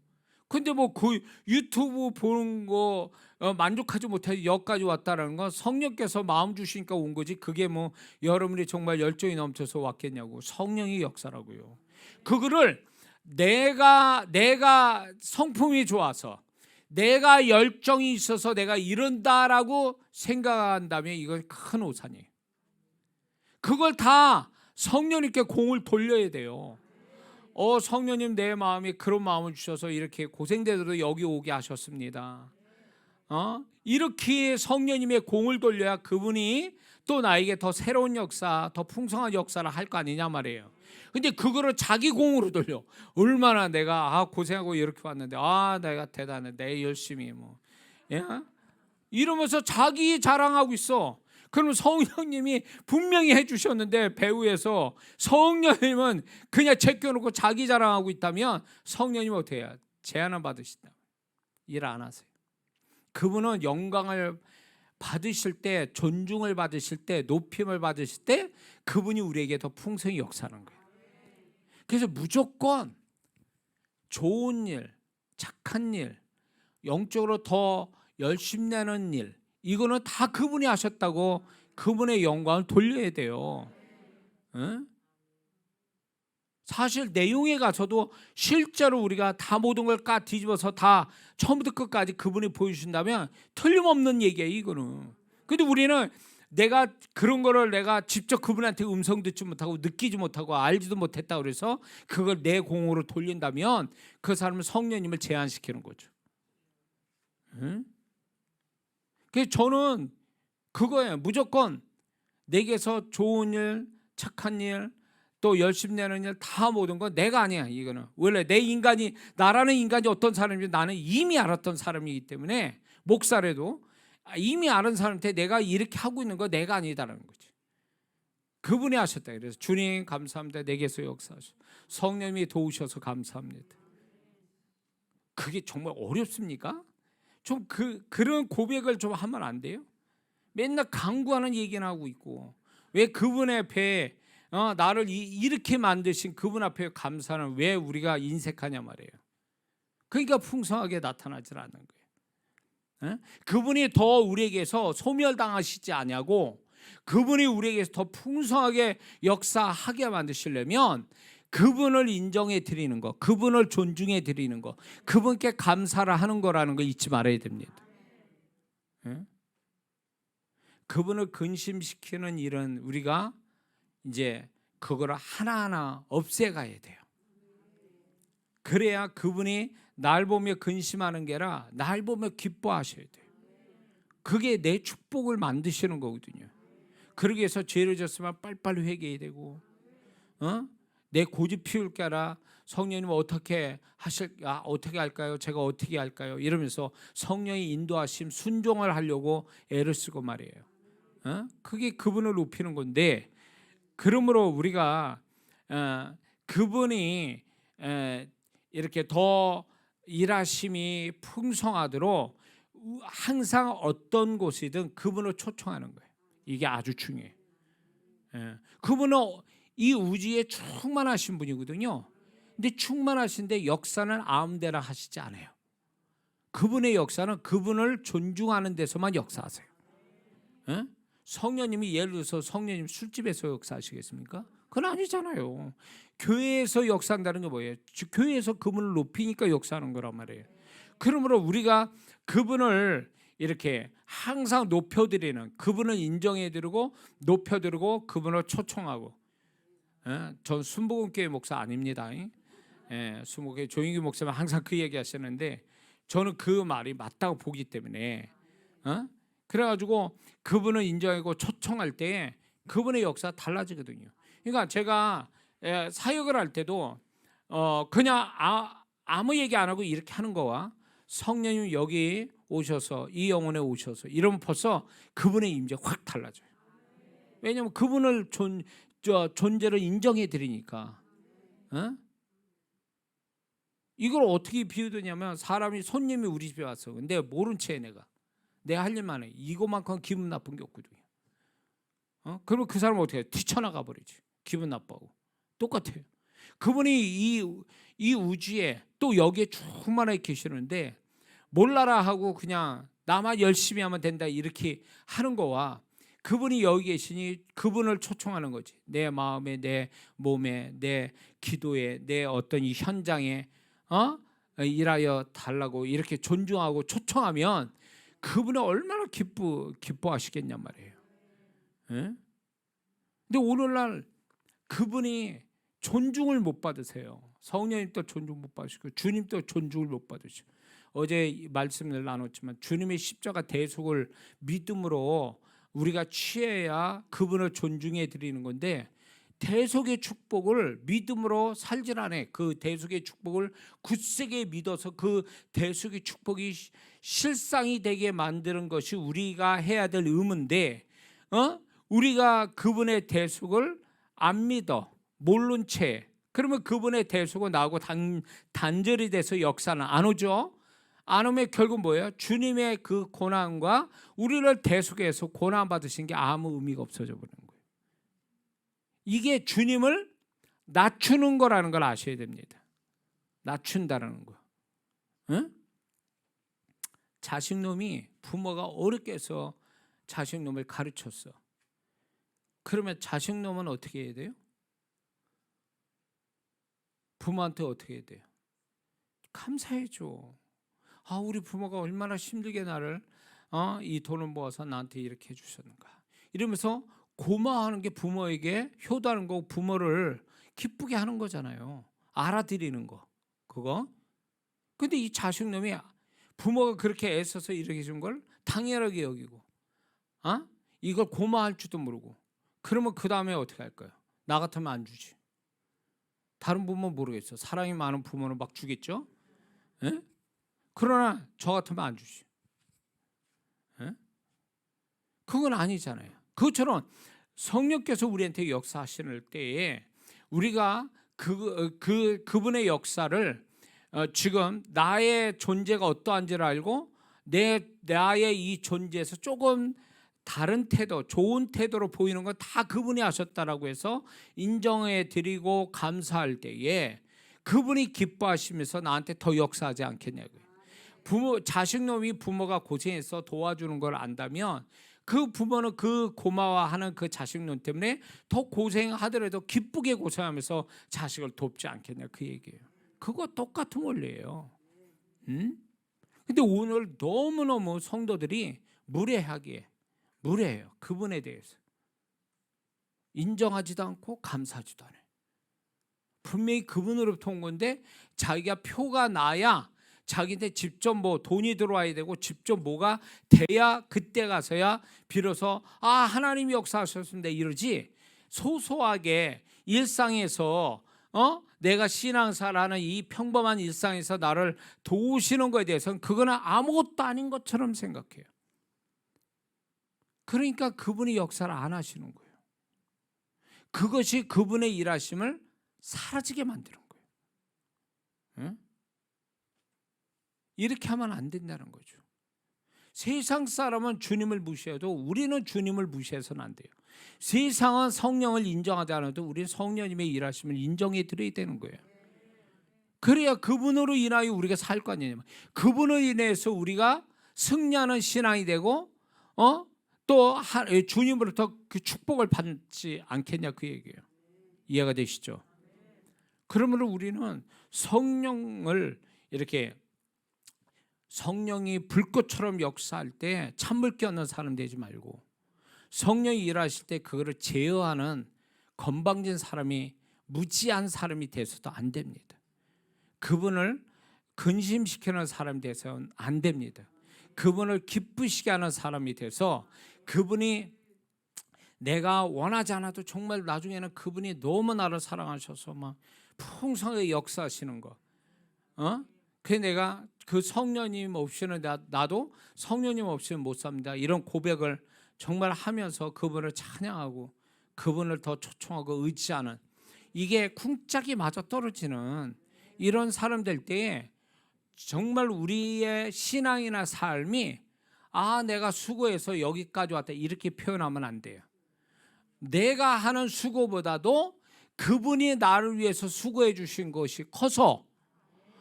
근데 뭐 그 유튜브 보는 거 만족하지 못해서 여기까지 왔다라는 건 성령께서 마음 주시니까 온 거지. 그게 뭐 여러분이 정말 열정이 넘쳐서 왔겠냐고. 성령의 역사라고요. 그거를 내가 성품이 좋아서, 내가 열정이 있어서 내가 이런다라고 생각한다면 이건 큰 오산이에요. 그걸 다 성령님께 공을 돌려야 돼요. 성령님, 내 마음에 그런 마음을 주셔서 이렇게 고생되더라도 여기 오게 하셨습니다. 이렇게 성령님의 공을 돌려야 그분이 또 나에게 더 새로운 역사, 더 풍성한 역사를 할 거 아니냐 말이에요. 근데 그거를 자기 공으로 돌려. 얼마나 내가 고생하고 이렇게 왔는데 내가 대단해, 내 열심히 이러면서 자기 자랑하고 있어. 그럼 성령님이 분명히 해주셨는데, 배후에서 성령님은 그냥 제껴놓고 자기 자랑하고 있다면 성령님은 어떻게 해요? 제한을 받으신다. 일 안 하세요. 그분은 영광을 받으실 때, 존중을 받으실 때, 높임을 받으실 때 그분이 우리에게 더 풍성히 역사하는 거예요. 그래서 무조건 좋은 일, 착한 일, 영적으로 더 열심 내는 일, 이거는 다 그분이 하셨다고 그분의 영광을 돌려야 돼요. 사실 내용에 가서도 실제로 우리가 다 모든 걸 까 뒤집어서 다 처음부터 끝까지 그분이 보여주신다면 틀림없는 얘기예요, 이거는. 근데 우리는 내가 그런 거를 내가 직접 그분한테 음성 듣지 못하고 느끼지 못하고 알지도 못했다 그래서 그걸 내 공으로 돌린다면 그 사람은 성령님을 제한시키는 거죠. 그래서 저는 그거예요. 무조건 내게서 좋은 일, 착한 일, 또 열심 내는 일, 다 모든 건 내가 아니야. 이거는 원래 나라는 인간이 어떤 사람인지 나는 이미 알았던 사람이기 때문에, 목사라도 이미 아는 사람한테 내가 이렇게 하고 있는 거 내가 아니다라는 거지. 그분이 하셨다. 그래서 주님 감사합니다. 내게서 역사하셔. 성령님이 도우셔서 감사합니다. 그게 정말 어렵습니까? 좀 그런 고백을 좀 하면 안 돼요? 맨날 강구하는 얘기나 하고 있고, 왜 그분의 앞에 나를 이렇게 만드신 그분 앞에 감사는 왜 우리가 인색하냐 말이에요. 그러니까 풍성하게 나타나질 않는 거예요. 그분이 더 우리에게서 소멸당하시지 않냐고, 그분이 우리에게서 더 풍성하게 역사하게 만드시려면 그분을 인정해 드리는 거, 그분을 존중해 드리는 거, 그분께 감사를 하는 거라는 거 잊지 말아야 됩니다. 그분을 근심시키는 일은 우리가 이제 그거를 하나하나 없애가야 돼요. 그래야 그분이 날 보며 근심하는 게 아니라 날 보며 기뻐하셔야 돼요. 그게 내 축복을 만드시는 거거든요. 그러기 위해서 죄를 졌으면 빨리빨리 회개해야 되고, 내 고집 피울 게 아니라 성령님 어떻게 어떻게 할까요? 제가 어떻게 할까요? 이러면서 성령의 인도하심 순종을 하려고 애를 쓰고 말이에요. 그게 그분을 높이는 건데, 그러므로 우리가 그분이 이렇게 더 일하심이 풍성하도록 항상 어떤 곳이든 그분을 초청하는 거예요. 이게 아주 중요해요. 그분은 이 우주에 충만하신 분이거든요. 근데 충만하신데 역사는 아무데나 하시지 않아요. 그분의 역사는 그분을 존중하는 데서만 역사하세요. 성령님이 예를 들어서 성령님 술집에서 역사하시겠습니까? 그건 아니잖아요. 교회에서 역사한다는 게 뭐예요? 교회에서 그분을 높이니까 역사하는 거란 말이에요. 그러므로 우리가 그분을 이렇게 항상 높여드리는, 그분을 인정해드리고 높여드리고 그분을 초청하고. 전 순복음교회 목사 아닙니다. 순복음교회 조인규 목사는 항상 그 얘기 하시는데 저는 그 말이 맞다고 보기 때문에 그래가지고 그분을 인정하고 초청할 때 그분의 역사가 달라지거든요. 그러니까 제가 사역을 할 때도 그냥 아무 얘기 안 하고 이렇게 하는 거와 성령님 여기 오셔서 이 영혼에 오셔서 이러면 벌써 그분의 임재가 확 달라져요. 왜냐하면 그분을 존재를 인정해 드리니까. 이걸 어떻게 비유드냐면 사람이 손님이 우리 집에 왔어. 근데 모른 채 내 할 일만 해. 이거만큼 기분 나쁜 게 없거든요. 그러면 그 사람은 어떻게 해? 뛰쳐나가 버리지. 기분 나빠하고. 똑같아요. 그분이 이 우주에 또 여기에 충만하게 계시는데 몰라라 하고 그냥 나만 열심히 하면 된다 이렇게 하는 거와 그분이 여기 계시니 그분을 초청하는 거지. 내 마음에, 내 몸에, 내 기도에, 내 어떤 이 현장에 일하여 달라고 이렇게 존중하고 초청하면 그분은 얼마나 기뻐하시겠냔 말이에요. 근데 오늘날 그분이 존중을 못 받으세요. 성령님도 존중 못 받으시고 주님도 존중을 못 받으시고, 어제 말씀을 나눴지만 주님의 십자가 대속을 믿음으로 우리가 취해야 그분을 존중해 드리는 건데, 대속의 축복을 믿음으로 살질 않아. 그 대속의 축복을 굳세게 믿어서 그 대속의 축복이 실상이 되게 만드는 것이 우리가 해야 될 의무인데, 우리가 그분의 대속을 안 믿어 모른 채, 그러면 그분의 대속은 나하고 단절이 돼서 역사는 안 오죠. 안 오면 결국 뭐예요? 주님의 그 고난과 우리를 대속해서 고난 받으신 게 아무 의미가 없어져 버리는 거예요. 이게 주님을 낮추는 거라는 걸 아셔야 됩니다. 낮춘다라는 거. 자식놈이 부모가 어렵게 해서 자식놈을 가르쳤어. 그러면 자식놈은 어떻게 해야 돼요? 부모한테 어떻게 해야 돼요? 감사해줘. 우리 부모가 얼마나 힘들게 나를 이 돈을 모아서 나한테 이렇게 해주셨는가. 이러면서 고마워하는 게 부모에게 효도하는 거고 부모를 기쁘게 하는 거잖아요. 알아들이는 거 그거. 근데 이 자식놈이 부모가 그렇게 애써서 이렇게 준 걸 당연하게 여기고 이걸 고마워할 줄도 모르고, 그러면 그 다음에 어떻게 할까요? 나 같으면 안 주지. 다른 부모는 모르겠어. 사랑이 많은 부모는 막 주겠죠. 그러나 저 같으면 안 주지. 그건 아니잖아요. 그것처럼 성령께서 우리한테 역사하시는 때에 우리가 그분의 역사를 지금 나의 존재가 어떠한지를 알고 나의 이 존재에서 조금 다른 태도, 좋은 태도로 보이는 건 다 그분이 하셨다라고 해서 인정해 드리고 감사할 때에 그분이 기뻐하시면서 나한테 더 역사하지 않겠냐고요. 자식놈이 부모가 고생해서 도와주는 걸 안다면 그 부모는 그 고마워하는 그 자식놈 때문에 더 고생하더라도 기쁘게 고생하면서 자식을 돕지 않겠냐 그 얘기예요. 그거 똑같은 원리예요. 근데 오늘 너무너무 성도들이 무례해요. 그분에 대해서 인정하지도 않고 감사하지도 않아요. 분명히 그분으로부터 온 건데 자기가 표가 나야 자기한테 직접 뭐 돈이 들어와야 되고 직접 뭐가 돼야 그때 가서야 비로소 하나님이 역사하셨는데 이러지, 소소하게 일상에서 내가 신앙생활하는 이 평범한 일상에서 나를 도우시는 것에 대해서는 그거는 아무것도 아닌 것처럼 생각해요. 그러니까 그분이 역사를 안 하시는 거예요. 그것이 그분의 일하심을 사라지게 만드는 거예요. 응? 이렇게 하면 안 된다는 거죠. 세상 사람은 주님을 무시해도 우리는 주님을 무시해서는 안 돼요. 세상은 성령을 인정하지 않아도 우리는 성령님의 일하심을 인정해 드려야 되는 거예요. 그래야 그분으로 인하여 우리가 살 거 아니냐. 그분을 인해서 우리가 승리하는 신앙이 되고 또 주님으로부터 그 축복을 받지 않겠냐 그 얘기예요. 이해가 되시죠? 그러므로 우리는 성령을 이렇게, 성령이 불꽃처럼 역사할 때 찬물 끼얹는 사람 되지 말고, 성령이 일하실 때 그거를 제어하는 건방진 사람이, 무지한 사람이 돼서도 안 됩니다. 그분을 근심시키는 사람이 돼서는 안 됩니다. 그분을 기쁘시게 하는 사람이 돼서, 그분이 내가 원하지 않아도 정말 나중에는 그분이 너무 나를 사랑하셔서 막 풍성하게 역사하시는 거. 그래서 내가 그 성령님 없이는 나도 성령님 없이는 못 삽니다. 이런 고백을 정말 하면서 그분을 찬양하고 그분을 더 초청하고 의지하는, 이게 쿵짝이 맞아 떨어지는 이런 사람 될 때에 정말 우리의 신앙이나 삶이 내가 수고해서 여기까지 왔다 이렇게 표현하면 안 돼요. 내가 하는 수고보다도 그분이 나를 위해서 수고해 주신 것이 커서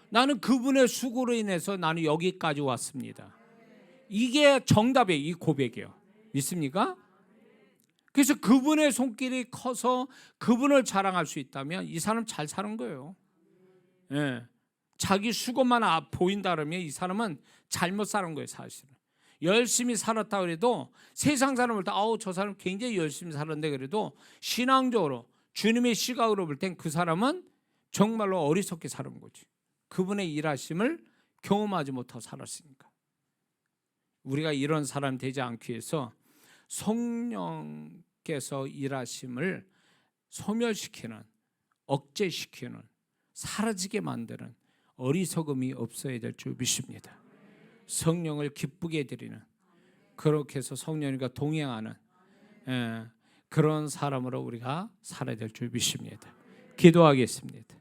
나는 그분의 수고로 인해서 나는 여기까지 왔습니다. 이게 정답이에요. 이 고백이에요. 믿습니까? 그래서 그분의 손길이 커서 그분을 자랑할 수 있다면 이 사람 잘 사는 거예요. 자기 수고만 보인다 그러면 이 사람은 잘못 사는 거예요. 사실은 열심히 살았다 그래도 세상 사람을 다 저 사람 굉장히 열심히 살았는데 그래도 신앙적으로 주님의 시각으로 볼 땐 그 사람은 정말로 어리석게 사는 거지. 그분의 일하심을 경험하지 못하고 살았으니까. 우리가 이런 사람 되지 않기 위해서 성령께서 일하심을 소멸시키는, 억제시키는, 사라지게 만드는 어리석음이 없어야 될 줄 믿습니다. 성령을 기쁘게 해드리는, 그렇게 해서 성령님과 동행하는 그런 사람으로 우리가 살아야 될 줄 믿습니다. 기도하겠습니다.